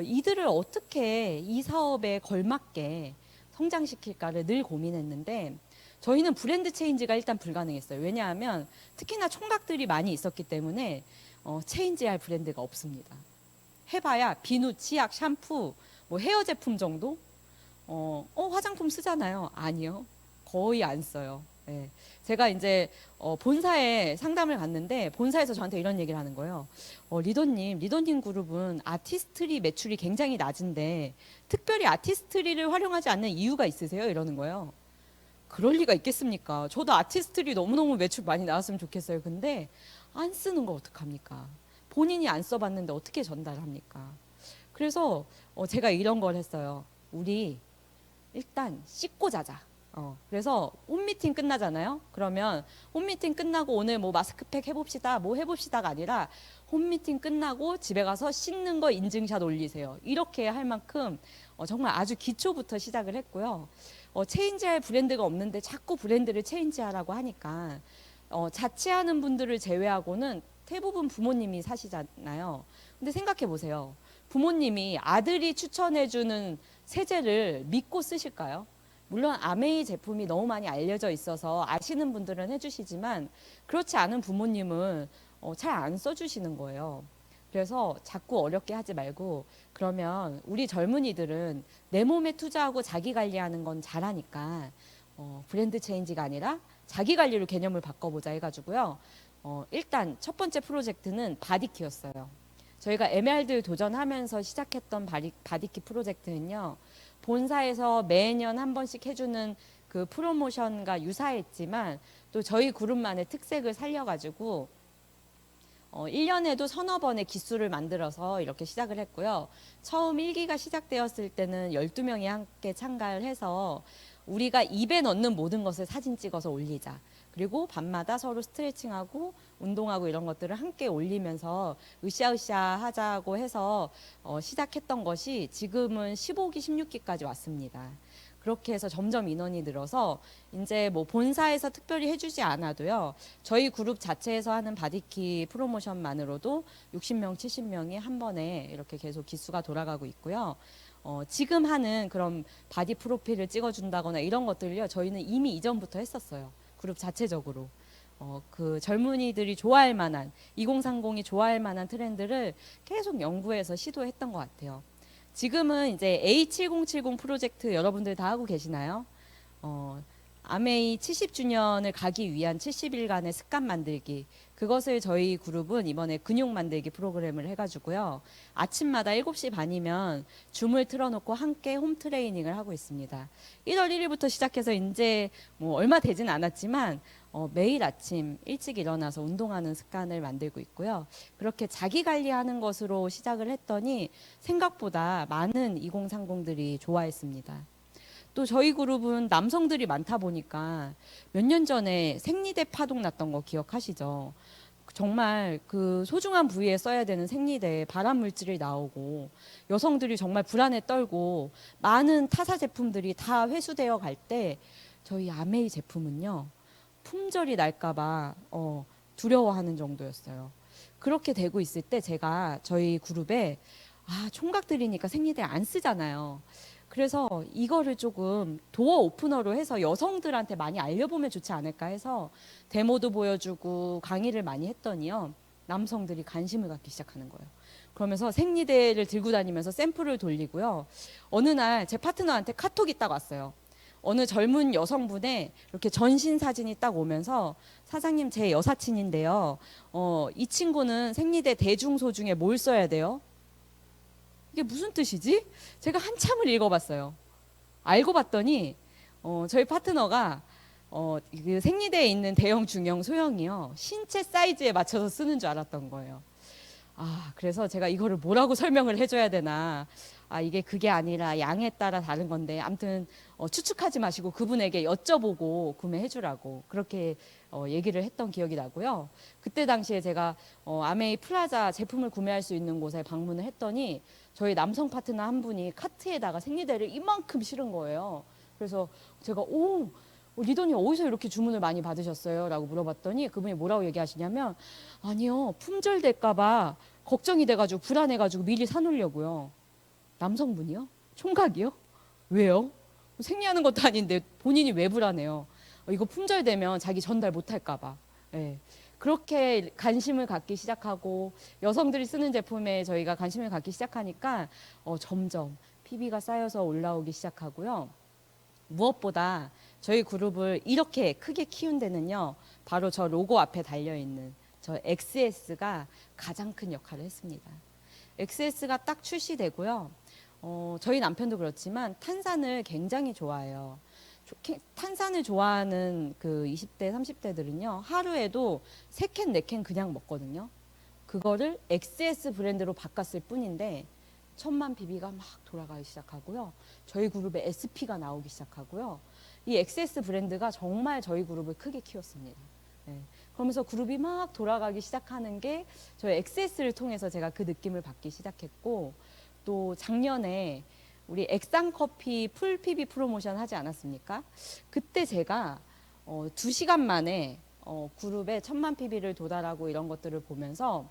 이들을 어떻게 이 사업에 걸맞게 성장시킬까를 늘 고민했는데 저희는 브랜드 체인지가 일단 불가능했어요. 왜냐하면 특히나 총각들이 많이 있었기 때문에 체인지할 브랜드가 없습니다. 해봐야 비누, 치약, 샴푸, 뭐 헤어 제품 정도? 화장품 쓰잖아요. 아니요. 거의 안 써요. 예. 제가 이제 본사에 상담을 갔는데 본사에서 저한테 이런 얘기를 하는 거예요. 리더님 그룹은 아티스트리 매출이 굉장히 낮은데 특별히 아티스트리를 활용하지 않는 이유가 있으세요? 이러는 거예요. 그럴 리가 있겠습니까? 저도 아티스트리 너무너무 매출 많이 나왔으면 좋겠어요. 근데 안 쓰는 거 어떡합니까? 본인이 안 써봤는데 어떻게 전달합니까? 그래서 제가 이런 걸 했어요. 우리 일단 씻고 자자. 그래서 홈미팅 끝나잖아요. 그러면 홈미팅 끝나고 오늘 뭐 마스크팩 해봅시다, 뭐 해봅시다가 아니라 홈미팅 끝나고 집에 가서 씻는 거 인증샷 올리세요. 이렇게 할 만큼 정말 아주 기초부터 시작을 했고요. 체인지할 브랜드가 없는데 자꾸 브랜드를 체인지하라고 하니까 자취하는 분들을 제외하고는 대부분 부모님이 사시잖아요. 근데 생각해 보세요. 부모님이 아들이 추천해주는 세제를 믿고 쓰실까요? 물론 아메이 제품이 너무 많이 알려져 있어서 아시는 분들은 해주시지만 그렇지 않은 부모님은 잘 안 써주시는 거예요. 그래서 자꾸 어렵게 하지 말고 그러면 우리 젊은이들은 내 몸에 투자하고 자기 관리하는 건 잘하니까 브랜드 체인지가 아니라 자기 관리로 개념을 바꿔보자 해가지고요. 일단 첫 번째 프로젝트는 바디키였어요. 저희가 에메랄드 도전하면서 시작했던 바디키 프로젝트는요. 본사에서 매년 한 번씩 해주는 그 프로모션과 유사했지만 또 저희 그룹만의 특색을 살려가지고 1년에도 서너 번의 기수를 만들어서 이렇게 시작을 했고요. 처음 1기가 시작되었을 때는 12명이 함께 참가를 해서 우리가 입에 넣는 모든 것을 사진 찍어서 올리자. 그리고 밤마다 서로 스트레칭하고 운동하고 이런 것들을 함께 올리면서 으쌰으쌰 하자고 해서 시작했던 것이 지금은 15기, 16기까지 왔습니다. 그렇게 해서 점점 인원이 늘어서 이제 뭐 본사에서 특별히 해주지 않아도요. 저희 그룹 자체에서 하는 바디키 프로모션만으로도 60명, 70명이 한 번에 이렇게 계속 기수가 돌아가고 있고요. 지금 하는 그런 바디 프로필을 찍어준다거나 이런 것들을요. 저희는 이미 이전부터 했었어요. 그룹 자체적으로. 그 젊은이들이 좋아할 만한 2030이 좋아할 만한 트렌드를 계속 연구해서 시도했던 것 같아요. 지금은 이제 A7070 프로젝트 여러분들 다 하고 계시나요? 아메이 70주년을 가기 위한 70일간의 습관 만들기. 그것을 저희 그룹은 이번에 근육 만들기 프로그램을 해가지고요. 아침마다 7시 반이면 줌을 틀어놓고 함께 홈 트레이닝을 하고 있습니다. 1월 1일부터 시작해서 이제 뭐 얼마 되진 않았지만 매일 아침 일찍 일어나서 운동하는 습관을 만들고 있고요. 그렇게 자기 관리하는 것으로 시작을 했더니 생각보다 많은 2030들이 좋아했습니다. 또 저희 그룹은 남성들이 많다 보니까 몇 년 전에 생리대 파동 났던 거 기억하시죠? 정말 그 소중한 부위에 써야 되는 생리대에 발암 물질이 나오고 여성들이 정말 불안에 떨고 많은 타사 제품들이 다 회수되어 갈 때 저희 아메이 제품은요 품절이 날까봐 두려워하는 정도였어요. 그렇게 되고 있을 때 제가 저희 그룹에 총각들이니까 생리대 안 쓰잖아요. 그래서 이거를 조금 도어 오프너로 해서 여성들한테 많이 알려보면 좋지 않을까 해서 데모도 보여주고 강의를 많이 했더니요. 남성들이 관심을 갖기 시작하는 거예요. 그러면서 생리대를 들고 다니면서 샘플을 돌리고요. 어느 날 제 파트너한테 카톡이 딱 왔어요. 어느 젊은 여성분의 이렇게 전신 사진이 딱 오면서 사장님 제 여사친인데요. 이 친구는 생리대 대중소 중에 뭘 써야 돼요? 이게 무슨 뜻이지? 제가 한참을 읽어봤어요. 알고 봤더니 저희 파트너가 그 생리대에 있는 대형, 중형, 소형이요. 신체 사이즈에 맞춰서 쓰는 줄 알았던 거예요. 그래서 제가 이거를 뭐라고 설명을 해줘야 되나. 이게 그게 아니라 양에 따라 다른 건데 아무튼 추측하지 마시고 그분에게 여쭤보고 구매해주라고 그렇게 얘기를 했던 기억이 나고요. 그때 당시에 제가 아메이 플라자 제품을 구매할 수 있는 곳에 방문을 했더니 저희 남성 파트너 한 분이 카트에다가 생리대를 이만큼 실은 거예요. 그래서 제가 리더님 어디서 이렇게 주문을 많이 받으셨어요? 라고 물어봤더니 그분이 뭐라고 얘기하시냐면 아니요, 품절될까 봐 걱정이 돼가지고 불안해가지고 미리 사놓으려고요. 남성분이요? 총각이요? 왜요? 생리하는 것도 아닌데 본인이 왜 불안해요? 이거 품절되면 자기 전달 못할까 봐. 예. 그렇게 관심을 갖기 시작하고 여성들이 쓰는 제품에 저희가 관심을 갖기 시작하니까 점점 PB가 쌓여서 올라오기 시작하고요. 무엇보다 저희 그룹을 이렇게 크게 키운 데는요, 바로 저 로고 앞에 달려있는 저 XS가 가장 큰 역할을 했습니다. XS가 딱 출시되고요. 저희 남편도 그렇지만 탄산을 굉장히 좋아해요. 탄산을 좋아하는 그 20대, 30대들은요, 하루에도 3캔, 4캔 그냥 먹거든요. 그거를 XS 브랜드로 바꿨을 뿐인데, 1000만 PB가 막 돌아가기 시작하고요. 저희 그룹에 SP가 나오기 시작하고요. 이 XS 브랜드가 정말 저희 그룹을 크게 키웠습니다. 네. 그러면서 그룹이 막 돌아가기 시작하는 게 저희 XS를 통해서 제가 그 느낌을 받기 시작했고, 또 작년에 우리 액상커피 풀 PB 프로모션 하지 않았습니까? 그때 제가 2시간 만에 그룹에 1000만 PB를 도달하고 이런 것들을 보면서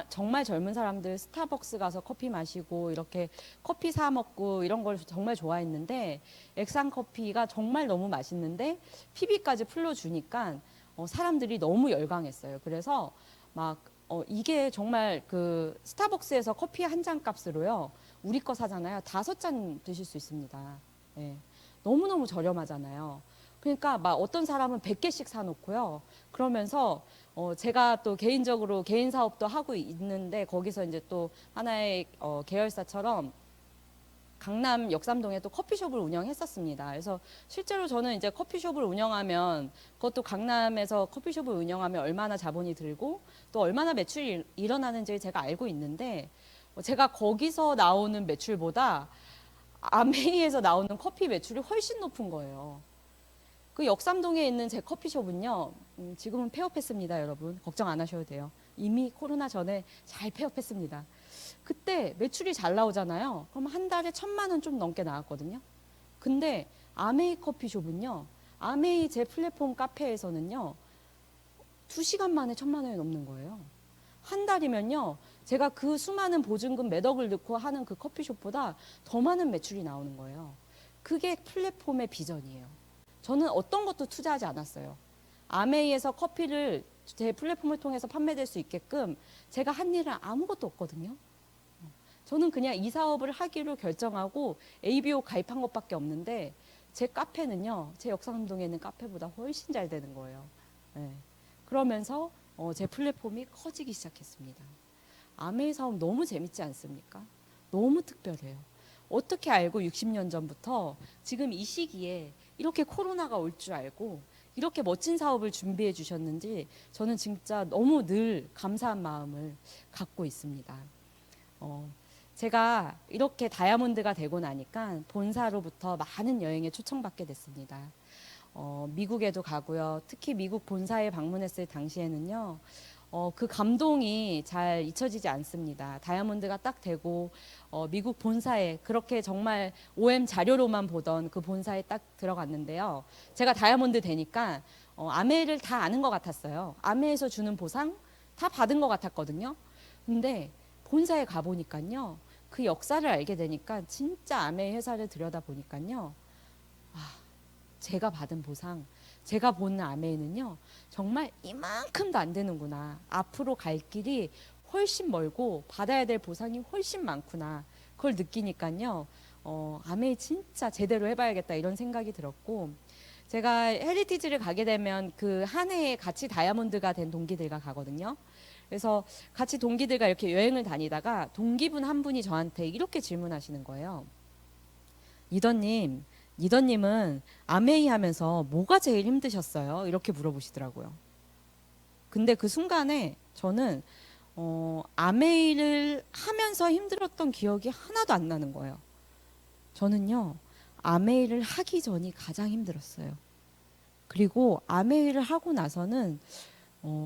정말 젊은 사람들 스타벅스 가서 커피 마시고 이렇게 커피 사 먹고 이런 걸 정말 좋아했는데 액상커피가 정말 너무 맛있는데 PB까지 풀러주니까 사람들이 너무 열광했어요. 그래서 막 이게 정말 그 스타벅스에서 커피 한 잔 값으로요. 우리 거 사잖아요. 5잔 드실 수 있습니다. 예. 너무너무 저렴하잖아요. 그러니까 막 어떤 사람은 100개씩 사놓고요. 그러면서 제가 또 개인적으로 개인 사업도 하고 있는데 거기서 이제 또 하나의 계열사처럼 강남 역삼동에 또 커피숍을 운영했었습니다. 그래서 실제로 저는 이제 커피숍을 운영하면 그것도 강남에서 커피숍을 운영하면 얼마나 자본이 들고 또 얼마나 매출이 일어나는지 제가 알고 있는데 제가 거기서 나오는 매출보다 아메이에서 나오는 커피 매출이 훨씬 높은 거예요. 그 역삼동에 있는 제 커피숍은요, 지금은 폐업했습니다, 여러분. 걱정 안 하셔도 돼요. 이미 코로나 전에 잘 폐업했습니다. 그때 매출이 잘 나오잖아요. 그럼 한 달에 1000만 원 좀 넘게 나왔거든요. 근데 아메이 커피숍은요, 아메이 제 플랫폼 카페에서는요, 2시간 만에 1000만 원이 넘는 거예요. 한 달이면요, 제가 그 수많은 보증금 몇 억을 넣고 하는 그 커피숍보다 더 많은 매출이 나오는 거예요. 그게 플랫폼의 비전이에요. 저는 어떤 것도 투자하지 않았어요. 아메이에서 커피를 제 플랫폼을 통해서 판매될 수 있게끔 제가 한 일은 아무것도 없거든요. 저는 그냥 이 사업을 하기로 결정하고 ABO 가입한 것밖에 없는데 제 카페는요, 제 역삼동에 있는 카페보다 훨씬 잘 되는 거예요. 네. 그러면서 제 플랫폼이 커지기 시작했습니다. 아메이 사업 너무 재밌지 않습니까? 너무 특별해요. 어떻게 알고 60년 전부터 지금 이 시기에 이렇게 코로나가 올 줄 알고 이렇게 멋진 사업을 준비해 주셨는지 저는 진짜 너무 늘 감사한 마음을 갖고 있습니다. 제가 이렇게 다이아몬드가 되고 나니까 본사로부터 많은 여행에 초청받게 됐습니다. 미국에도 가고요. 특히 미국 본사에 방문했을 당시에는요. 그 감동이 잘 잊혀지지 않습니다. 다이아몬드가 딱 되고 미국 본사에 그렇게 정말 OM 자료로만 보던 그 본사에 딱 들어갔는데요. 제가 다이아몬드 되니까 아메를 다 아는 것 같았어요. 아메에서 주는 보상 다 받은 것 같았거든요. 근데 본사에 가보니까요. 그 역사를 알게 되니까 진짜 아메 회사를 들여다보니까요. 제가 받은 보상, 제가 보는 아메이는요, 정말 이만큼도 안 되는구나. 앞으로 갈 길이 훨씬 멀고 받아야 될 보상이 훨씬 많구나. 그걸 느끼니까요, 아메이 진짜 제대로 해봐야겠다 이런 생각이 들었고, 제가 헤리티지를 가게 되면 그 한 해에 같이 다이아몬드가 된 동기들과 가거든요. 그래서 같이 동기들과 이렇게 여행을 다니다가 동기분 한 분이 저한테 이렇게 질문하시는 거예요. 리더님은 아메이 하면서 뭐가 제일 힘드셨어요? 이렇게 물어보시더라고요. 근데 그 순간에 저는 아메이를 하면서 힘들었던 기억이 하나도 안 나는 거예요. 저는요, 아메이를 하기 전이 가장 힘들었어요. 그리고 아메이를 하고 나서는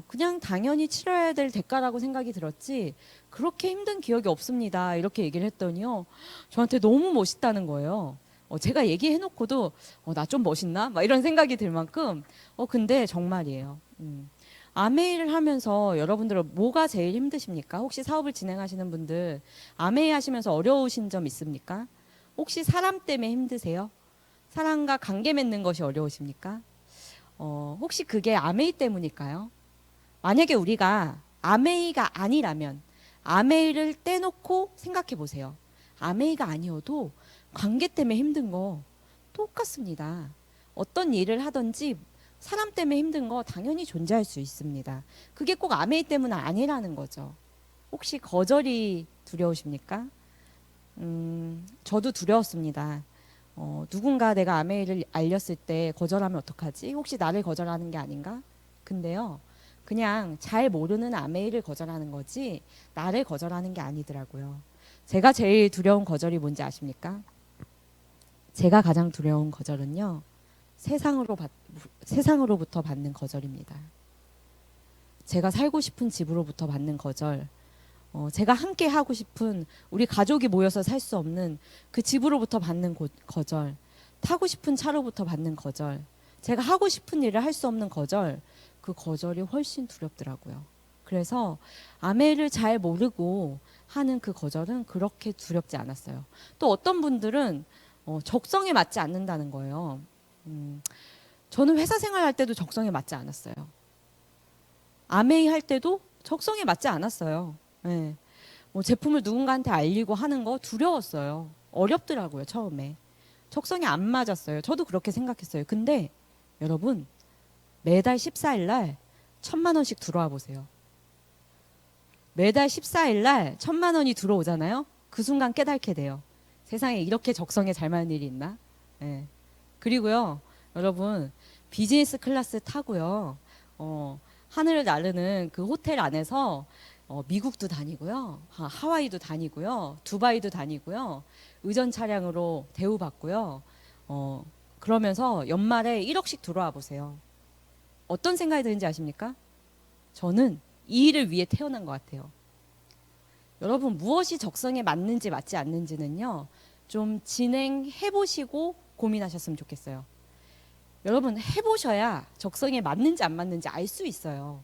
그냥 당연히 치러야 될 대가라고 생각이 들었지 그렇게 힘든 기억이 없습니다. 이렇게 얘기를 했더니요. 저한테 너무 멋있다는 거예요. 제가 얘기해놓고도 나 좀 멋있나? 막 이런 생각이 들 만큼 근데 정말이에요. 아메이를 하면서 여러분들은 뭐가 제일 힘드십니까? 혹시 사업을 진행하시는 분들 아메이 하시면서 어려우신 점 있습니까? 혹시 사람 때문에 힘드세요? 사람과 관계 맺는 것이 어려우십니까? 혹시 그게 아메이 때문일까요? 만약에 우리가 아메이가 아니라면 아메이를 떼놓고 생각해 보세요. 아메이가 아니어도 관계 때문에 힘든 거 똑같습니다. 어떤 일을 하든지 사람 때문에 힘든 거 당연히 존재할 수 있습니다. 그게 꼭 아메이 때문은 아니라는 거죠. 혹시 거절이 두려우십니까? 저도 두려웠습니다. 누군가 내가 아메이를 알렸을 때 거절하면 어떡하지? 혹시 나를 거절하는 게 아닌가? 근데요, 그냥 잘 모르는 아메이를 거절하는 거지 나를 거절하는 게 아니더라고요. 제가 제일 두려운 거절이 뭔지 아십니까? 제가 가장 두려운 거절은요, 세상으로부터 받는 거절입니다. 제가 살고 싶은 집으로부터 받는 거절, 제가 함께 하고 싶은 우리 가족이 모여서 살 수 없는 그 집으로부터 받는 거절, 타고 싶은 차로부터 받는 거절, 제가 하고 싶은 일을 할 수 없는 거절, 그 거절이 훨씬 두렵더라고요. 그래서 아메를 잘 모르고 하는 그 거절은 그렇게 두렵지 않았어요. 또 어떤 분들은 적성에 맞지 않는다는 거예요. 저는 회사 생활할 때도 적성에 맞지 않았어요. 아메이 할 때도 적성에 맞지 않았어요. 네. 제품을 누군가한테 알리고 하는 거 두려웠어요. 어렵더라고요, 처음에. 적성에 안 맞았어요. 저도 그렇게 생각했어요. 근데 여러분, 매달 14일 날 1,000만 원씩 들어와 보세요. 매달 14일 날 1,000만 원이 들어오잖아요. 그 순간 깨닫게 돼요. 세상에 이렇게 적성에 잘 맞는 일이 있나? 네. 그리고요, 여러분, 비즈니스 클래스 타고요, 하늘을 나르는 그 호텔 안에서 미국도 다니고요, 하와이도 다니고요, 두바이도 다니고요, 의전 차량으로 대우받고요. 그러면서 연말에 1억씩 들어와 보세요. 어떤 생각이 드는지 아십니까? 저는 이 일을 위해 태어난 것 같아요. 여러분, 무엇이 적성에 맞는지 맞지 않는지는요, 좀 진행해 보시고 고민하셨으면 좋겠어요. 여러분, 해보셔야 적성에 맞는지 안 맞는지 알 수 있어요.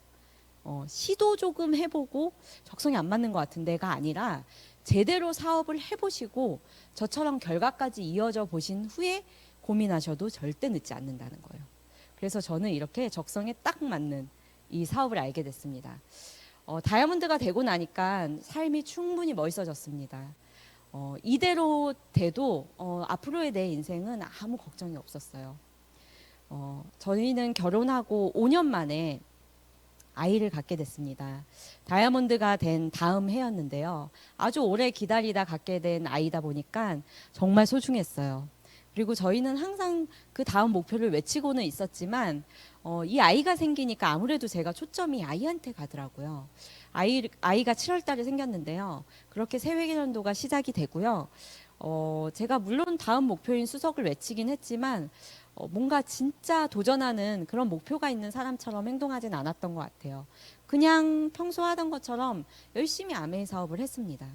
시도 조금 해보고 적성이 안 맞는 것 같은데가 아니라 제대로 사업을 해보시고 저처럼 결과까지 이어져 보신 후에 고민하셔도 절대 늦지 않는다는 거예요. 그래서 저는 이렇게 적성에 딱 맞는 이 사업을 알게 됐습니다. 다이아몬드가 되고 나니까 삶이 충분히 멋있어졌습니다. 이대로 돼도 앞으로의 내 인생은 아무 걱정이 없었어요. 저희는 결혼하고 5년 만에 아이를 갖게 됐습니다. 다이아몬드가 된 다음 해였는데요. 아주 오래 기다리다 갖게 된 아이다 보니까 정말 소중했어요. 그리고 저희는 항상 그 다음 목표를 외치고는 있었지만 이 아이가 생기니까 아무래도 제가 초점이 아이한테 가더라고요. 아이가 7월 달에 생겼는데요. 그렇게 새해년도가 시작이 되고요. 제가 물론 다음 목표인 수석을 외치긴 했지만 뭔가 진짜 도전하는 그런 목표가 있는 사람처럼 행동하진 않았던 것 같아요. 그냥 평소 하던 것처럼 열심히 아메이 사업을 했습니다.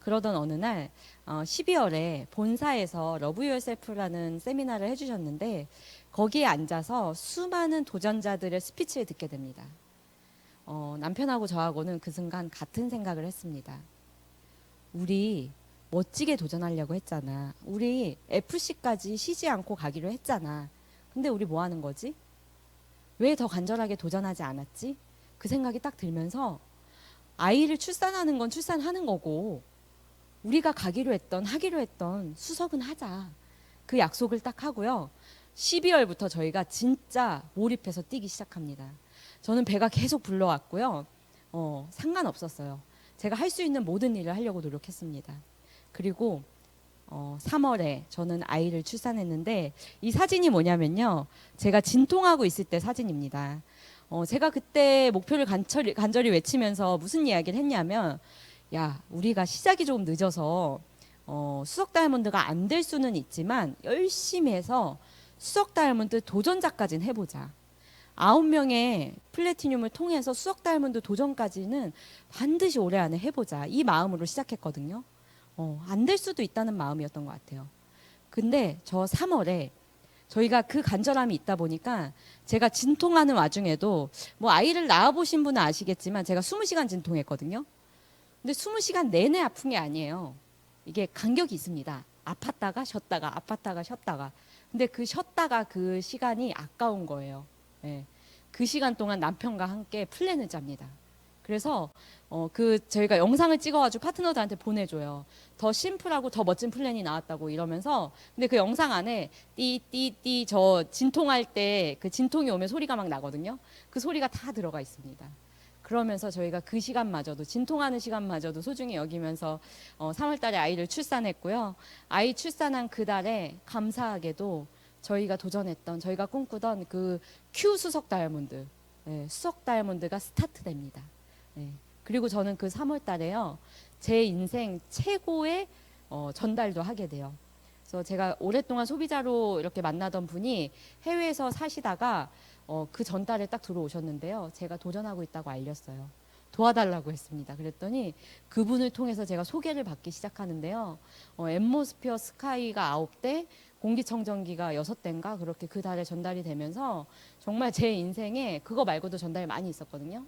그러던 어느 날 12월에 본사에서 러브 유어셀프라는 세미나를 해주셨는데 거기에 앉아서 수많은 도전자들의 스피치를 듣게 됩니다. 남편하고 저하고는 그 순간 같은 생각을 했습니다. 우리 멋지게 도전하려고 했잖아. 우리 FC까지 쉬지 않고 가기로 했잖아. 근데 우리 뭐 하는 거지? 왜 더 간절하게 도전하지 않았지? 그 생각이 딱 들면서 아이를 출산하는 건 출산하는 거고 우리가 하기로 했던 수석은 하자. 그 약속을 딱 하고요. 12월부터 저희가 진짜 몰입해서 뛰기 시작합니다. 저는 배가 계속 불러왔고요. 상관없었어요. 제가 할 수 있는 모든 일을 하려고 노력했습니다. 그리고 3월에 저는 아이를 출산했는데 이 사진이 뭐냐면요. 제가 진통하고 있을 때 사진입니다. 제가 그때 목표를 간절히 외치면서 무슨 이야기를 했냐면 야, 우리가 시작이 조금 늦어서 수석 다이아몬드가 안 될 수는 있지만 열심히 해서 수석 다이아몬드 도전자까지는 해보자. 9명의 플래티늄을 통해서 수석 다이아몬드 도전까지는 반드시 올해 안에 해보자. 이 마음으로 시작했거든요. 안 될 수도 있다는 마음이었던 것 같아요. 근데 저 3월에 저희가 그 간절함이 있다 보니까 제가 진통하는 와중에도 뭐 아이를 낳아보신 분은 아시겠지만 제가 20시간 진통했거든요. 근데 20시간 내내 아픈 게 아니에요. 이게 간격이 있습니다. 아팠다가 쉬었다가 아팠다가 쉬었다가. 근데 그 쉬었다가 그 시간이 아까운 거예요. 예. 그 시간 동안 남편과 함께 플랜을 짭니다. 그래서 저희가 영상을 찍어가지고 파트너들한테 보내줘요. 더 심플하고 더 멋진 플랜이 나왔다고 이러면서. 근데 그 영상 안에 띠띠띠 저 진통할 때 그 진통이 오면 소리가 막 나거든요. 그 소리가 다 들어가 있습니다. 그러면서 저희가 그 시간마저도 진통하는 시간마저도 소중히 여기면서 3월 달에 아이를 출산했고요. 아이 출산한 그 달에 감사하게도 저희가 도전했던 저희가 꿈꾸던 그 Q 수석 다이아몬드 수석 다이아몬드가 스타트됩니다. 그리고 저는 그 3월 달에요. 제 인생 최고의 전달도 하게 돼요. 그래서 제가 오랫동안 소비자로 이렇게 만나던 분이 해외에서 사시다가 그 전달에 딱 들어오셨는데요. 제가 도전하고 있다고 알렸어요. 도와달라고 했습니다. 그랬더니 그분을 통해서 제가 소개를 받기 시작하는데요. 앰모스피어 스카이가 9대, 공기청정기가 6대인가 그렇게 그 달에 전달이 되면서 정말 제 인생에 그거 말고도 전달이 많이 있었거든요.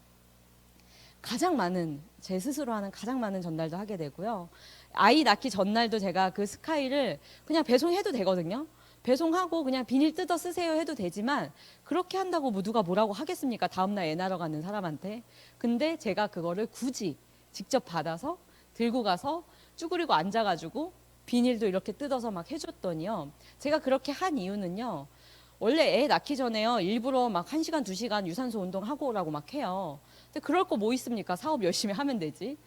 가장 많은 제 스스로 하는 가장 많은 전달도 하게 되고요. 아이 낳기 전날도 제가 그 스카이를 그냥 배송해도 되거든요. 배송하고 그냥 비닐 뜯어 쓰세요 해도 되지만 그렇게 한다고 뭐 누가 뭐라고 하겠습니까? 다음날 애 낳으러 가는 사람한테. 근데 제가 그거를 굳이 직접 받아서 들고 가서 쭈그리고 앉아가지고 비닐도 이렇게 뜯어서 막 해줬더니요. 제가 그렇게 한 이유는요. 원래 애 낳기 전에요. 일부러 막 1시간, 2시간 유산소 운동하고 오라고 막 해요. 근데 그럴 거 뭐 있습니까? 사업 열심히 하면 되지.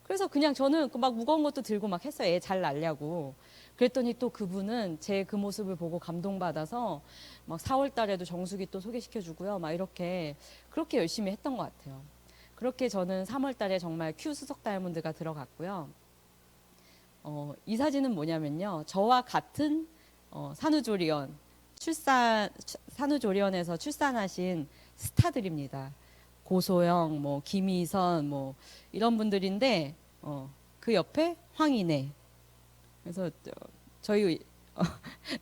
그래서 그냥 저는 막 무거운 것도 들고 막 했어요. 애 잘 낳으려고. 그랬더니 또 그분은 제 그 모습을 보고 감동받아서 막 4월 달에도 정수기 또 소개시켜주고요. 막 이렇게 그렇게 열심히 했던 것 같아요. 그렇게 저는 3월 달에 정말 Q 수석 다이아몬드가 들어갔고요. 이 사진은 뭐냐면요. 저와 같은 산후조리원 산후조리원에서 출산하신 스타들입니다. 고소영, 뭐 김희선, 뭐 이런 분들인데 그 옆에 황인혜. 그래서 저희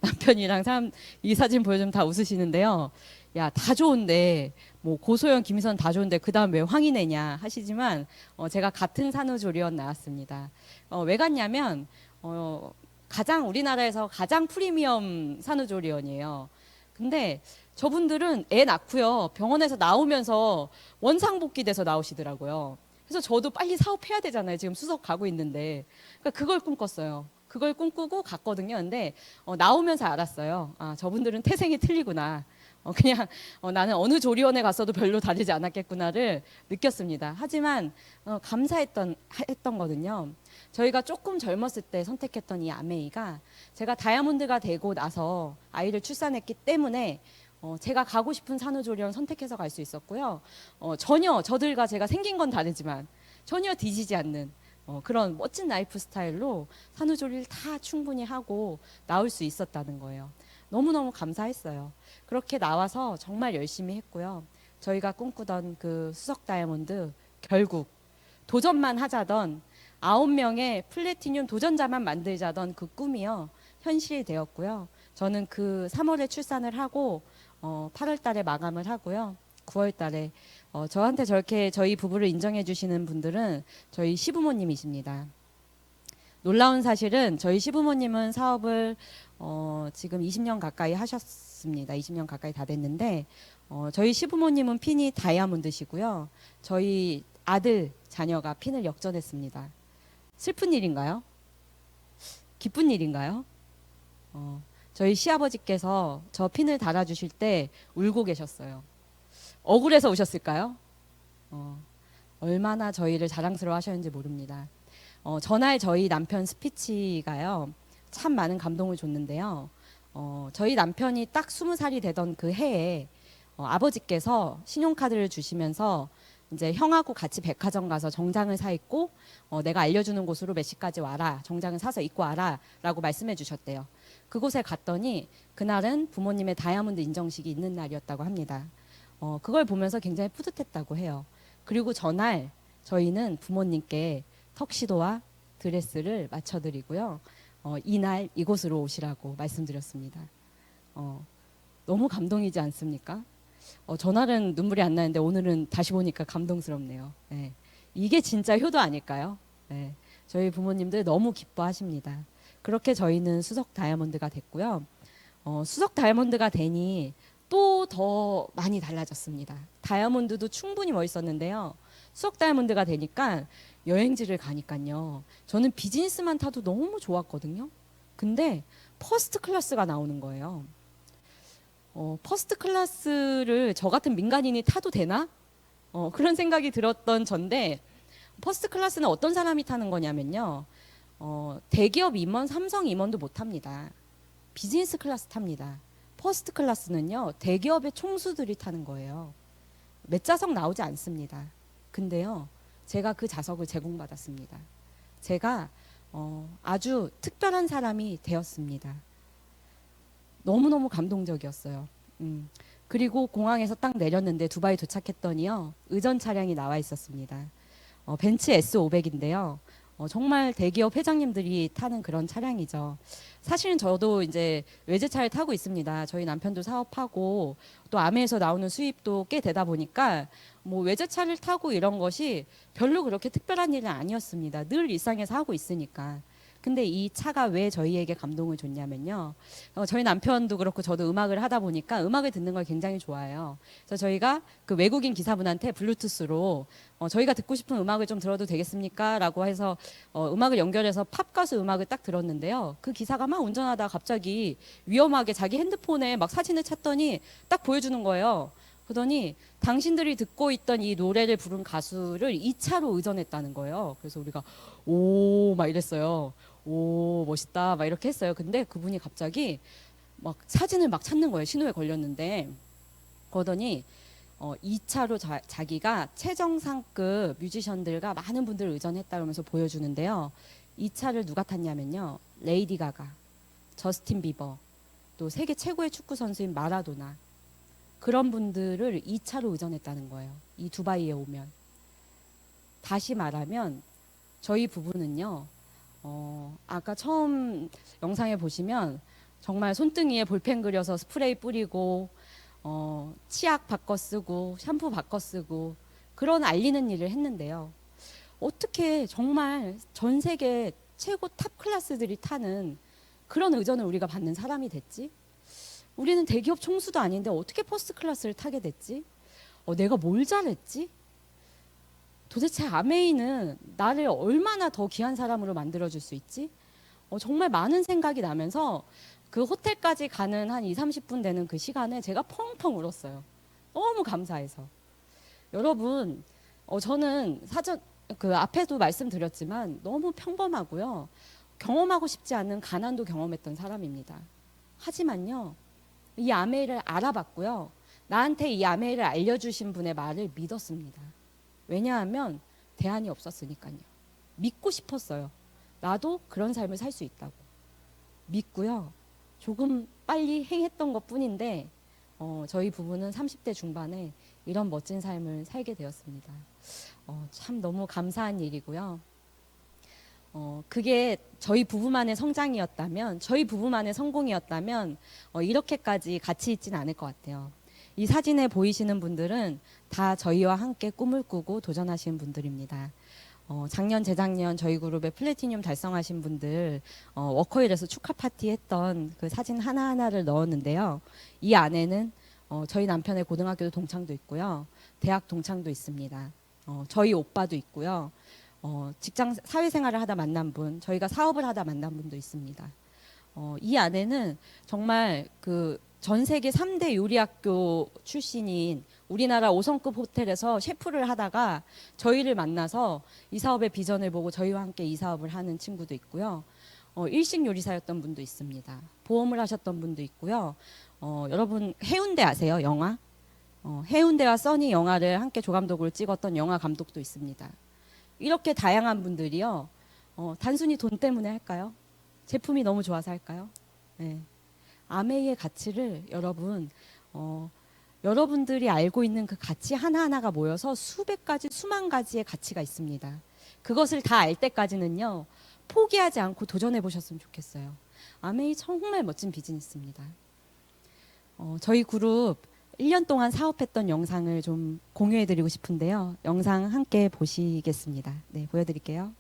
남편이랑 이 사진 보여주면 다 웃으시는데요. 야, 다 좋은데 뭐 고소영, 김희선 다 좋은데 그다음 왜 황인혜냐 하시지만 제가 같은 산후조리원 나왔습니다. 왜 갔냐면 우리나라에서 가장 프리미엄 산후조리원이에요. 근데 저분들은 애 낳고요. 병원에서 나오면서 원상복귀 돼서 나오시더라고요. 그래서 저도 빨리 사업해야 되잖아요. 지금 수석 가고 있는데. 그러니까 그걸 꿈꿨어요. 그걸 꿈꾸고 갔거든요. 근데 나오면서 알았어요. 아, 저분들은 태생이 틀리구나. 그냥 나는 어느 조리원에 갔어도 별로 다르지 않았겠구나를 느꼈습니다. 하지만 감사했던 거든요. 저희가 조금 젊었을 때 선택했던 이 아메이가 제가 다이아몬드가 되고 나서 아이를 출산했기 때문에 제가 가고 싶은 산후조리원 선택해서 갈 수 있었고요. 전혀 저들과 제가 생긴 건 다르지만 전혀 뒤지지 않는 그런 멋진 라이프 스타일로 산후조리를 다 충분히 하고 나올 수 있었다는 거예요. 너무너무 감사했어요. 그렇게 나와서 정말 열심히 했고요. 저희가 꿈꾸던 그 수석 다이아몬드 결국 도전만 하자던 9명의 플래티늄 도전자만 만들자던 그 꿈이요. 현실이 되었고요. 저는 그 3월에 출산을 하고 8월 달에 마감을 하고요. 9월 달에 저한테 저렇게 저희 부부를 인정해 주시는 분들은 저희 시부모님이십니다. 놀라운 사실은 저희 시부모님은 사업을 지금 20년 가까이 하셨습니다. 20년 가까이 다 됐는데 저희 시부모님은 핀이 다이아몬드시고요. 저희 아들 자녀가 핀을 역전했습니다. 슬픈 일인가요? 기쁜 일인가요? 저희 시아버지께서 저 핀을 달아주실 때 울고 계셨어요. 억울해서 오셨을까요? 얼마나 저희를 자랑스러워 하셨는지 모릅니다. 전날 저희 남편 스피치가요. 참 많은 감동을 줬는데요. 저희 남편이 딱 20살이 되던 그 해에 아버지께서 신용카드를 주시면서 이제 형하고 같이 백화점 가서 정장을 사 입고 내가 알려주는 곳으로 몇 시까지 와라. 정장을 사서 입고 와라. 라고 말씀해 주셨대요. 그곳에 갔더니 그날은 부모님의 다이아몬드 인정식이 있는 날이었다고 합니다. 그걸 보면서 굉장히 뿌듯했다고 해요. 그리고 전날 저희는 부모님께 턱시도와 드레스를 맞춰드리고요. 이날 이곳으로 오시라고 말씀드렸습니다. 어, 너무 감동이지 않습니까? 전날은 눈물이 안 나는데 오늘은 다시 보니까 감동스럽네요. 네. 이게 진짜 효도 아닐까요? 네. 저희 부모님들 너무 기뻐하십니다. 그렇게 저희는 수석 다이아몬드가 됐고요. 수석 다이아몬드가 되니 또 더 많이 달라졌습니다. 다이아몬드도 충분히 멋있었는데요. 수석 다이아몬드가 되니까 여행지를 가니까요. 저는 비즈니스만 타도 너무 좋았거든요. 근데 퍼스트 클래스가 나오는 거예요. 퍼스트 클래스를 저 같은 민간인이 타도 되나? 그런 생각이 들었던 전데 퍼스트 클래스는 어떤 사람이 타는 거냐면요. 대기업 임원, 삼성 임원도 못 탑니다. 비즈니스 클래스 탑니다. 퍼스트 클래스는요, 대기업의 총수들이 타는 거예요. 몇 좌석 나오지 않습니다. 근데요, 제가 그 좌석을 제공받았습니다. 제가 아주 특별한 사람이 되었습니다. 너무너무 감동적이었어요. 그리고 공항에서 딱 내렸는데 두바이 도착했더니요, 의전 차량이 나와 있었습니다. 벤츠 S500인데요. 정말 대기업 회장님들이 타는 그런 차량이죠. 사실은 저도 이제 외제차를 타고 있습니다. 저희 남편도 사업하고 또 아메에서 나오는 수입도 꽤 되다 보니까 뭐 외제차를 타고 이런 것이 별로 그렇게 특별한 일은 아니었습니다. 늘 일상에서 하고 있으니까. 근데 이 차가 왜 저희에게 감동을 줬냐면요. 저희 남편도 그렇고 저도 음악을 하다 보니까 음악을 듣는 걸 굉장히 좋아해요. 그래서 저희가 그 외국인 기사분한테 블루투스로 저희가 듣고 싶은 음악을 좀 들어도 되겠습니까? 라고 해서 음악을 연결해서 팝 가수 음악을 딱 들었는데요. 그 기사가 막 운전하다가 갑자기 위험하게 자기 핸드폰에 막 사진을 찾더니 딱 보여주는 거예요. 그러더니 당신들이 듣고 있던 이 노래를 부른 가수를 이 차로 의전했다는 거예요. 그래서 우리가 오 막 이랬어요. 오 멋있다 막 이렇게 했어요. 근데 그분이 갑자기 막 사진을 막 찾는 거예요. 신호에 걸렸는데 그러더니 이 차로 자기가 최정상급 뮤지션들과 많은 분들을 의전했다 그러면서 보여주는데요. 이 차를 누가 탔냐면요. 레이디 가가, 저스틴 비버, 또 세계 최고의 축구 선수인 마라도나 그런 분들을 이 차로 의전했다는 거예요. 이 두바이에 오면. 다시 말하면 저희 부부는요. 아까 처음 영상에 보시면 정말 손등이에 볼펜 그려서 스프레이 뿌리고 치약 바꿔 쓰고 샴푸 바꿔 쓰고 그런 알리는 일을 했는데요. 어떻게 정말 전 세계 최고 탑 클래스들이 타는 그런 의전을 우리가 받는 사람이 됐지? 우리는 대기업 총수도 아닌데 어떻게 퍼스트 클래스를 타게 됐지? 내가 뭘 잘했지? 도대체 아메이는 나를 얼마나 더 귀한 사람으로 만들어줄 수 있지? 정말 많은 생각이 나면서 그 호텔까지 가는 한 2, 30분 되는 그 시간에 제가 펑펑 울었어요. 너무 감사해서. 여러분, 저는 사전, 그 앞에도 말씀드렸지만 너무 평범하고요. 경험하고 싶지 않은 가난도 경험했던 사람입니다. 하지만요, 이 아메이를 알아봤고요. 나한테 이 아메이를 알려주신 분의 말을 믿었습니다. 왜냐하면 대안이 없었으니까요. 믿고 싶었어요. 나도 그런 삶을 살 수 있다고. 믿고요. 조금 빨리 행했던 것 뿐인데 저희 부부는 30대 중반에 이런 멋진 삶을 살게 되었습니다. 참 너무 감사한 일이고요. 그게 저희 부부만의 성장이었다면, 저희 부부만의 성공이었다면 이렇게까지 가치 있지는 않을 것 같아요. 이 사진에 보이시는 분들은 다 저희와 함께 꿈을 꾸고 도전하신 분들입니다. 작년, 재작년 저희 그룹에 플래티늄 달성하신 분들 워커힐에서 축하 파티 했던 그 사진 하나하나를 넣었는데요. 이 안에는 저희 남편의 고등학교 동창도 있고요. 대학 동창도 있습니다. 저희 오빠도 있고요. 직장 사회생활을 하다 만난 분, 저희가 사업을 하다 만난 분도 있습니다. 이 안에는 정말 그 전 세계 3대 요리학교 출신인 우리나라 5성급 호텔에서 셰프를 하다가 저희를 만나서 이 사업의 비전을 보고 저희와 함께 이 사업을 하는 친구도 있고요. 일식 요리사였던 분도 있습니다. 보험을 하셨던 분도 있고요. 여러분 해운대 아세요? 영화? 해운대와 써니 영화를 함께 조감독으로 찍었던 영화 감독도 있습니다. 이렇게 다양한 분들이요. 단순히 돈 때문에 할까요? 제품이 너무 좋아서 할까요? 네. 아메이의 가치를 여러분 여러분들이 알고 있는 그 가치 하나하나가 모여서 수백 가지, 수만 가지의 가치가 있습니다. 그것을 다 알 때까지는요, 포기하지 않고 도전해 보셨으면 좋겠어요. 아메이 정말 멋진 비즈니스입니다. 저희 그룹 1년 동안 사업했던 영상을 좀 공유해 드리고 싶은데요. 영상 함께 보시겠습니다. 네, 보여드릴게요.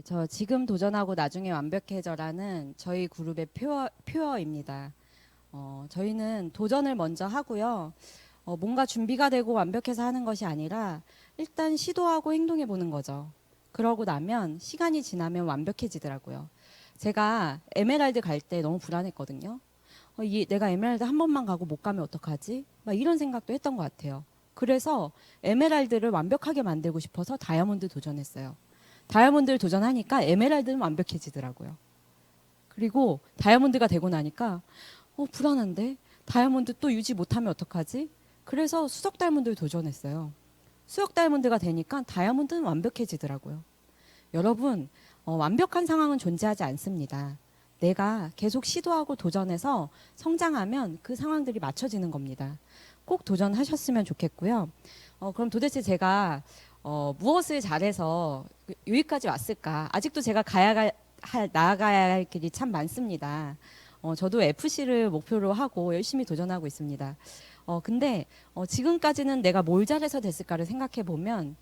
저 지금 도전하고 나중에 완벽해져라는 저희 그룹의 표어입니다. 저희는 도전을 먼저 하고요. 뭔가 준비가 되고 완벽해서 하는 것이 아니라 일단 시도하고 행동해 보는 거죠. 그러고 나면 시간이 지나면 완벽해지더라고요. 제가 에메랄드 갈 때 너무 불안했거든요. 내가 에메랄드 한 번만 가고 못 가면 어떡하지? 막 이런 생각도 했던 것 같아요. 그래서 에메랄드를 완벽하게 만들고 싶어서 다이아몬드 도전했어요. 다이아몬드를 도전하니까 에메랄드는 완벽해지더라고요. 그리고 다이아몬드가 되고 나니까 불안한데 다이아몬드 또 유지 못하면 어떡하지? 그래서 수석 다이아몬드를 도전했어요. 수석 다이아몬드가 되니까 다이아몬드는 완벽해지더라고요. 여러분, 완벽한 상황은 존재하지 않습니다. 내가 계속 시도하고 도전해서 성장하면 그 상황들이 맞춰지는 겁니다. 꼭 도전하셨으면 좋겠고요. 그럼 도대체 제가 무엇을 잘해서 여기까지 왔을까? 아직도 제가 나아가야 할 길이 참 많습니다. 저도 FC를 목표로 하고 열심히 도전하고 있습니다. 근데 지금까지는 내가 뭘 잘해서 됐을까를 생각해 보면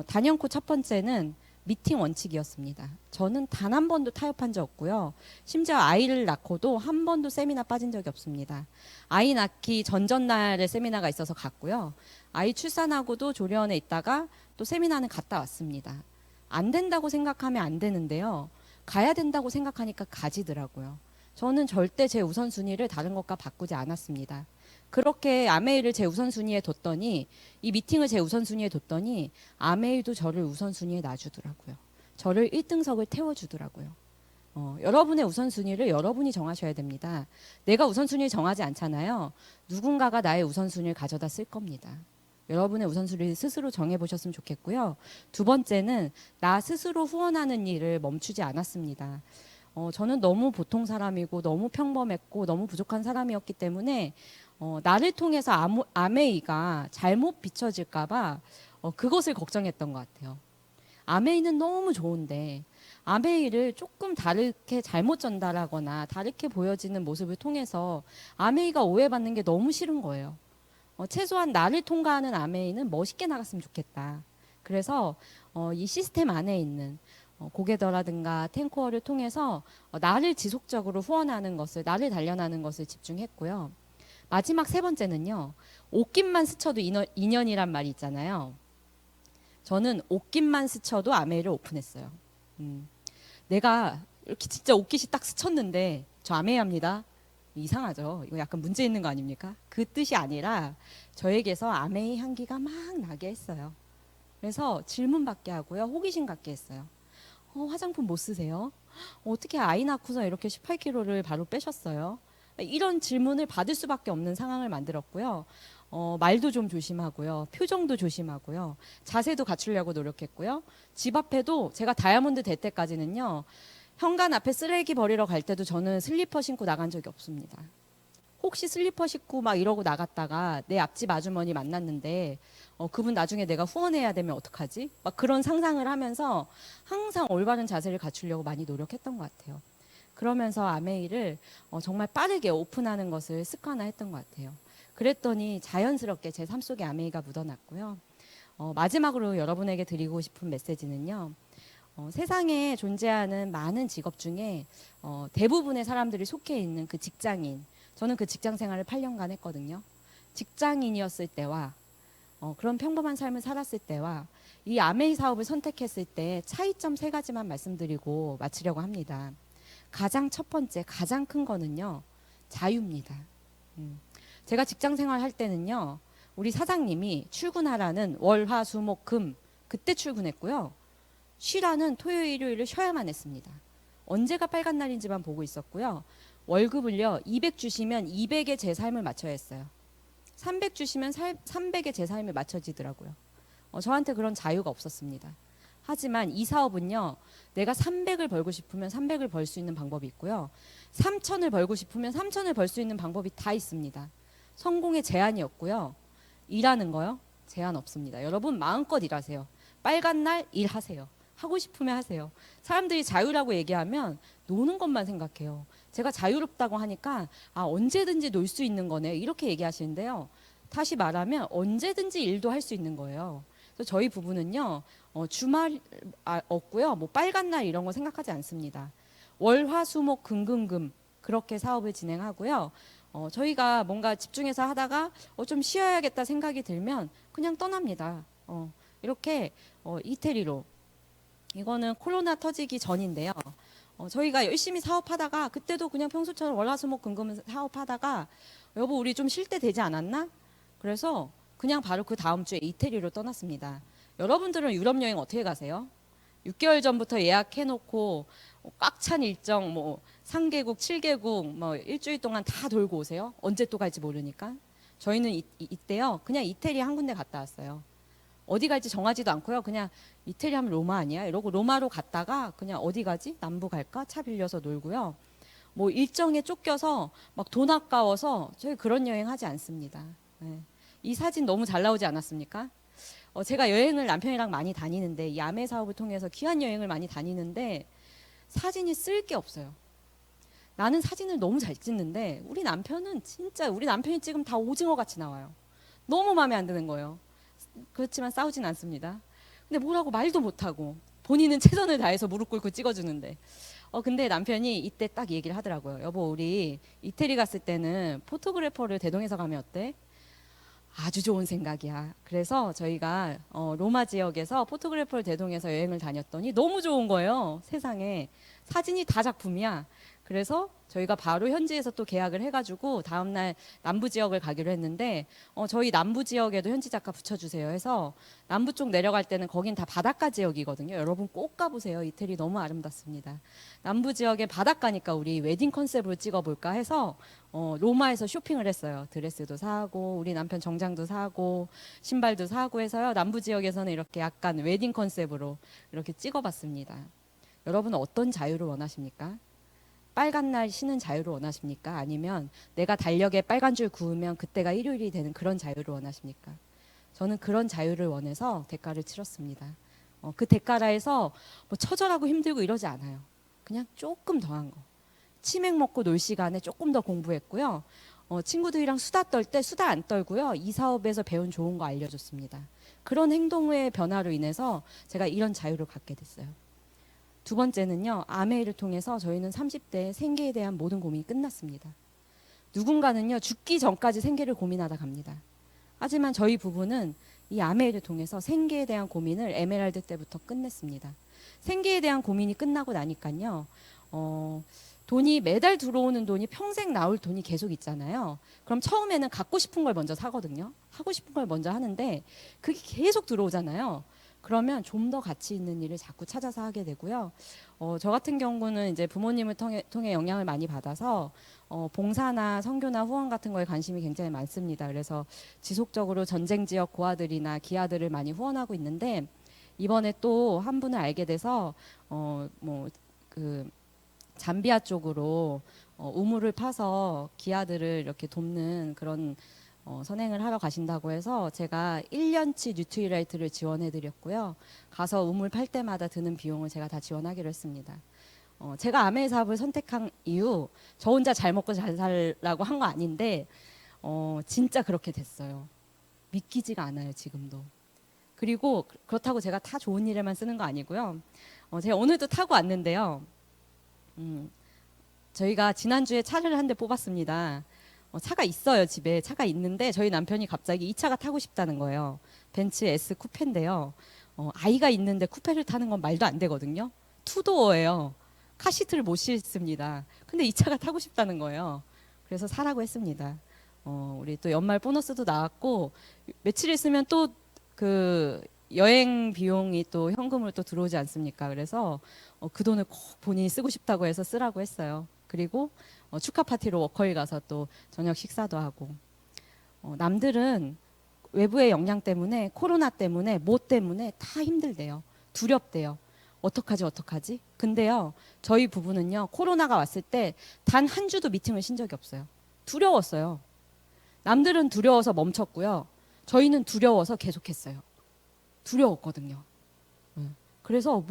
단연코 첫 번째는 미팅 원칙이었습니다. 저는 단 한 번도 타협한 적 없고요. 심지어 아이를 낳고도 한 번도 세미나 빠진 적이 없습니다. 아이 낳기 전전날에 세미나가 있어서 갔고요. 아이 출산하고도 조련에 있다가 또 세미나는 갔다 왔습니다. 안 된다고 생각하면 안 되는데요. 가야 된다고 생각하니까 가지더라고요. 저는 절대 제 우선순위를 다른 것과 바꾸지 않았습니다. 그렇게 아메이를 제 우선순위에 뒀더니 이 미팅을 제 우선순위에 뒀더니 아메이도 저를 우선순위에 놔주더라고요. 저를 1등석을 태워주더라고요. 여러분의 우선순위를 여러분이 정하셔야 됩니다. 내가 우선순위를 정하지 않잖아요. 누군가가 나의 우선순위를 가져다 쓸 겁니다. 여러분의 우선순위를 스스로 정해보셨으면 좋겠고요. 두 번째는 나 스스로 후원하는 일을 멈추지 않았습니다. 저는 너무 보통 사람이고 너무 평범했고 너무 부족한 사람이었기 때문에 나를 통해서 아메이가 잘못 비춰질까봐 그것을 걱정했던 것 같아요. 아메이는 너무 좋은데 아메이를 조금 다르게 잘못 전달하거나 다르게 보여지는 모습을 통해서 아메이가 오해받는 게 너무 싫은 거예요. 최소한 나를 통과하는 아메이는 멋있게 나갔으면 좋겠다. 그래서 이 시스템 안에 있는 고개더라든가 탱코어를 통해서 나를 지속적으로 후원하는 것을, 나를 단련하는 것을 집중했고요. 마지막 세 번째는요. 옷깃만 스쳐도 인연이란 말이 있잖아요. 저는 옷깃만 스쳐도 아메이를 오픈했어요. 내가 이렇게 진짜 옷깃이 딱 스쳤는데 저 아메이합니다. 이상하죠. 이거 약간 문제 있는 거 아닙니까? 그 뜻이 아니라 저에게서 아메이 향기가 막 나게 했어요. 그래서 질문 받게 하고요. 호기심 갖게 했어요. 화장품 못 쓰세요? 어떻게 아이 낳고서 이렇게 18kg를 바로 빼셨어요? 이런 질문을 받을 수밖에 없는 상황을 만들었고요. 말도 좀 조심하고요. 표정도 조심하고요. 자세도 갖추려고 노력했고요. 집 앞에도 제가 다이아몬드 될 때까지는요. 현관 앞에 쓰레기 버리러 갈 때도 저는 슬리퍼 신고 나간 적이 없습니다. 혹시 슬리퍼 신고 막 이러고 나갔다가 내 앞집 아주머니 만났는데 그분 나중에 내가 후원해야 되면 어떡하지? 막 그런 상상을 하면서 항상 올바른 자세를 갖추려고 많이 노력했던 것 같아요. 그러면서 아메이를 정말 빠르게 오픈하는 것을 습관화했던 것 같아요. 그랬더니 자연스럽게 제 삶 속에 아메이가 묻어났고요. 마지막으로 여러분에게 드리고 싶은 메시지는요. 세상에 존재하는 많은 직업 중에 대부분의 사람들이 속해 있는 그 직장인, 저는 그 직장 생활을 8년간 했거든요. 직장인이었을 때와 그런 평범한 삶을 살았을 때와 이 아메이 사업을 선택했을 때 차이점 세 가지만 말씀드리고 마치려고 합니다. 가장 첫 번째, 가장 큰 거는요. 자유입니다. 제가 직장 생활할 때는요. 우리 사장님이 출근하라는 월, 화, 수, 목, 금 그때 출근했고요. 쉬라는 토요일, 일요일을 쉬어야만 했습니다. 언제가 빨간 날인지만 보고 있었고요. 월급을요. 200 주시면 200에 제 삶을 맞춰야 했어요. 300 주시면 300에 제 삶을 맞춰지더라고요. 저한테 그런 자유가 없었습니다. 하지만 이 사업은요. 내가 300을 벌고 싶으면 300을 벌 수 있는 방법이 있고요. 3,000을 벌고 싶으면 3,000을 벌 수 있는 방법이 다 있습니다. 성공에 제한이 없고요. 일하는 거요. 제한 없습니다. 여러분 마음껏 일하세요. 빨간 날 일하세요. 하고 싶으면 하세요. 사람들이 자유라고 얘기하면 노는 것만 생각해요. 제가 자유롭다고 하니까 언제든지 놀 수 있는 거네 이렇게 얘기하시는데요. 다시 말하면 언제든지 일도 할 수 있는 거예요. 그래서 저희 부부는요. 주말 없고요. 뭐 빨간 날 이런 거 생각하지 않습니다. 월, 화, 수, 목, 금 그렇게 사업을 진행하고요. 저희가 뭔가 집중해서 하다가 좀 쉬어야겠다 생각이 들면 그냥 떠납니다. 이렇게 이태리로 이거는 코로나 터지기 전인데요. 저희가 열심히 사업하다가 그때도 그냥 평소처럼 월화수목금금 사업하다가 여보 우리 좀 쉴 때 되지 않았나? 그래서 그냥 바로 그 다음 주에 이태리로 떠났습니다. 여러분들은 유럽 여행 어떻게 가세요? 6개월 전부터 예약해놓고 꽉 찬 일정 뭐 3개국, 7개국 뭐 일주일 동안 다 돌고 오세요? 언제 또 갈지 모르니까. 저희는 이때요. 그냥 이태리 한 군데 갔다 왔어요. 어디 갈지 정하지도 않고요. 그냥 이태리 하면 로마 아니야? 이러고 로마로 갔다가 그냥 어디 가지? 남부 갈까? 차 빌려서 놀고요. 뭐 일정에 쫓겨서 막 돈 아까워서 저희 그런 여행 하지 않습니다. 네. 이 사진 너무 잘 나오지 않았습니까? 제가 여행을 남편이랑 많이 다니는데 이 아메 사업을 통해서 귀한 여행을 많이 다니는데 사진이 쓸 게 없어요. 나는 사진을 너무 잘 찍는데 우리 남편은 진짜 우리 남편이 찍으면 다 오징어 같이 나와요. 너무 마음에 안 드는 거예요. 그렇지만 싸우진 않습니다. 근데 뭐라고 말도 못하고 본인은 최선을 다해서 무릎 꿇고 찍어주는데 근데 남편이 이때 딱 얘기를 하더라고요. 여보, 우리 이태리 갔을 때는 포토그래퍼를 대동해서 가면 어때? 아주 좋은 생각이야. 그래서 저희가 로마 지역에서 포토그래퍼를 대동해서 여행을 다녔더니 너무 좋은 거예요. 세상에 사진이 다 작품이야. 그래서 저희가 바로 현지에서 또 계약을 해가지고 다음날 남부 지역을 가기로 했는데 저희 남부 지역에도 현지 작가 붙여주세요 해서 남부 쪽 내려갈 때는 거긴 다 바닷가 지역이거든요. 여러분 꼭 가보세요. 이태리 너무 아름답습니다. 남부 지역에 바닷가니까 우리 웨딩 컨셉으로 찍어볼까 해서 로마에서 쇼핑을 했어요. 드레스도 사고 우리 남편 정장도 사고 신발도 사고 해서요. 남부 지역에서는 이렇게 약간 웨딩 컨셉으로 이렇게 찍어봤습니다. 여러분은 어떤 자유를 원하십니까? 빨간 날 쉬는 자유를 원하십니까? 아니면 내가 달력에 빨간 줄 그으면 그때가 일요일이 되는 그런 자유를 원하십니까? 저는 그런 자유를 원해서 대가를 치렀습니다. 그 대가라 해서 뭐 처절하고 힘들고 이러지 않아요. 그냥 조금 더한 거. 치맥 먹고 놀 시간에 조금 더 공부했고요. 친구들이랑 수다 떨 때 수다 안 떨고요. 이 사업에서 배운 좋은 거 알려줬습니다. 그런 행동의 변화로 인해서 제가 이런 자유를 갖게 됐어요. 두 번째는요, 아메이를 통해서 저희는 30대에 생계에 대한 모든 고민이 끝났습니다. 누군가는요, 죽기 전까지 생계를 고민하다 갑니다. 하지만 저희 부부는 이 아메이를 통해서 생계에 대한 고민을 에메랄드 때부터 끝냈습니다. 생계에 대한 고민이 끝나고 나니까요, 돈이 매달 들어오는 돈이 평생 나올 돈이 계속 있잖아요. 그럼 처음에는 갖고 싶은 걸 먼저 사거든요. 하고 싶은 걸 먼저 하는데 그게 계속 들어오잖아요. 그러면 좀 더 가치 있는 일을 자꾸 찾아서 하게 되고요. 저 같은 경우는 이제 부모님을 통해 영향을 많이 받아서 봉사나 선교나 후원 같은 거에 관심이 굉장히 많습니다. 그래서 지속적으로 전쟁 지역 고아들이나 기아들을 많이 후원하고 있는데 이번에 또 한 분을 알게 돼서 잠비아 쪽으로 우물을 파서 기아들을 이렇게 돕는 그런 선행을 하러 가신다고 해서 제가 1년치 뉴트리라이트를 지원해 드렸고요. 가서 우물 팔 때마다 드는 비용을 제가 다 지원하기로 했습니다. 제가 아메 사업을 선택한 이유, 저 혼자 잘 먹고 잘 살라고 한 거 아닌데 진짜 그렇게 됐어요. 믿기지가 않아요, 지금도. 그리고 그렇다고 제가 다 좋은 일에만 쓰는 거 아니고요. 제가 오늘도 타고 왔는데요. 저희가 지난주에 차를 한 대 뽑았습니다. 차가 있어요, 집에. 차가 있는데 저희 남편이 갑자기 이 차가 타고 싶다는 거예요. 벤츠 S 쿠페인데요. 아이가 있는데 쿠페를 타는 건 말도 안 되거든요. 투도어예요. 카시트를 못 싣습니다. 근데 이 차가 타고 싶다는 거예요. 그래서 사라고 했습니다. 우리 또 연말 보너스도 나왔고 며칠 있으면 또 그 여행 비용이 또 현금으로 또 들어오지 않습니까? 그래서 그 돈을 꼭 본인이 쓰고 싶다고 해서 쓰라고 했어요. 그리고 축하 파티로 워커힐 가서 또 저녁 식사도 하고 남들은 외부의 영향 때문에 코로나 때문에 뭐 때문에 다 힘들대요. 두렵대요. 어떡하지? 근데요, 저희 부부는요, 코로나가 왔을 때 단 한 주도 미팅을 쉰 적이 없어요. 두려웠어요. 남들은 두려워서 멈췄고요. 저희는 두려워서 계속했어요. 두려웠거든요. 그래서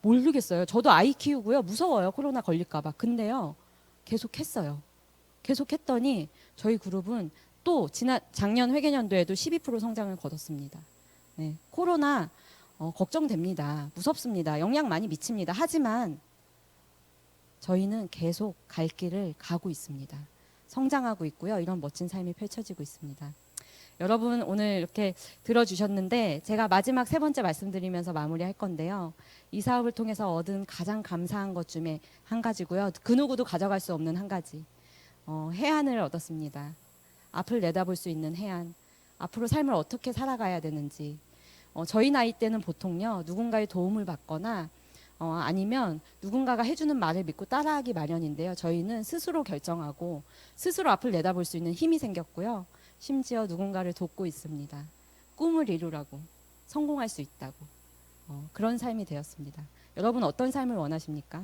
모르겠어요. 저도 아이 키우고요. 무서워요. 코로나 걸릴까봐. 근데요, 계속했어요. 계속했더니 저희 그룹은 또 작년 회계년도에도 12% 성장을 거뒀습니다. 네, 코로나 걱정됩니다. 무섭습니다. 영향 많이 미칩니다. 하지만 저희는 계속 갈 길을 가고 있습니다. 성장하고 있고요. 이런 멋진 삶이 펼쳐지고 있습니다. 여러분 오늘 이렇게 들어주셨는데 제가 마지막 세 번째 말씀드리면서 마무리할 건데요. 이 사업을 통해서 얻은 가장 감사한 것 중에 한 가지고요. 그 누구도 가져갈 수 없는 한 가지. 해안을 얻었습니다. 앞을 내다볼 수 있는 해안. 앞으로 삶을 어떻게 살아가야 되는지. 저희 나이 때는 보통요. 누군가의 도움을 받거나 아니면 누군가가 해주는 말을 믿고 따라하기 마련인데요. 저희는 스스로 결정하고 스스로 앞을 내다볼 수 있는 힘이 생겼고요. 심지어 누군가를 돕고 있습니다. 꿈을 이루라고, 성공할 수 있다고. 그런 삶이 되었습니다. 여러분 어떤 삶을 원하십니까?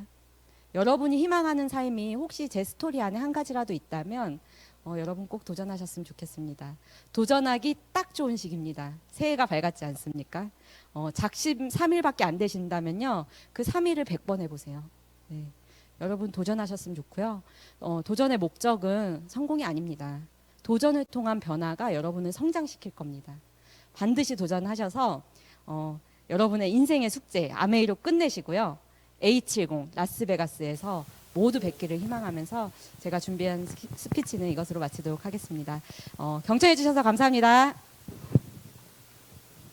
여러분이 희망하는 삶이 혹시 제 스토리 안에 한 가지라도 있다면 여러분 꼭 도전하셨으면 좋겠습니다. 도전하기 딱 좋은 시기입니다. 새해가 밝았지 않습니까? 작심 3일밖에 안 되신다면요. 그 3일을 100번 해보세요. 네. 여러분 도전하셨으면 좋고요. 도전의 목적은 성공이 아닙니다. 도전을 통한 변화가 여러분을 성장시킬 겁니다. 반드시 도전하셔서 여러분의 인생의 숙제 아메이로 끝내시고요. A70 라스베가스에서 모두 뵙기를 희망하면서 제가 준비한 스피치는 이것으로 마치도록 하겠습니다. 경청해 주셔서 감사합니다.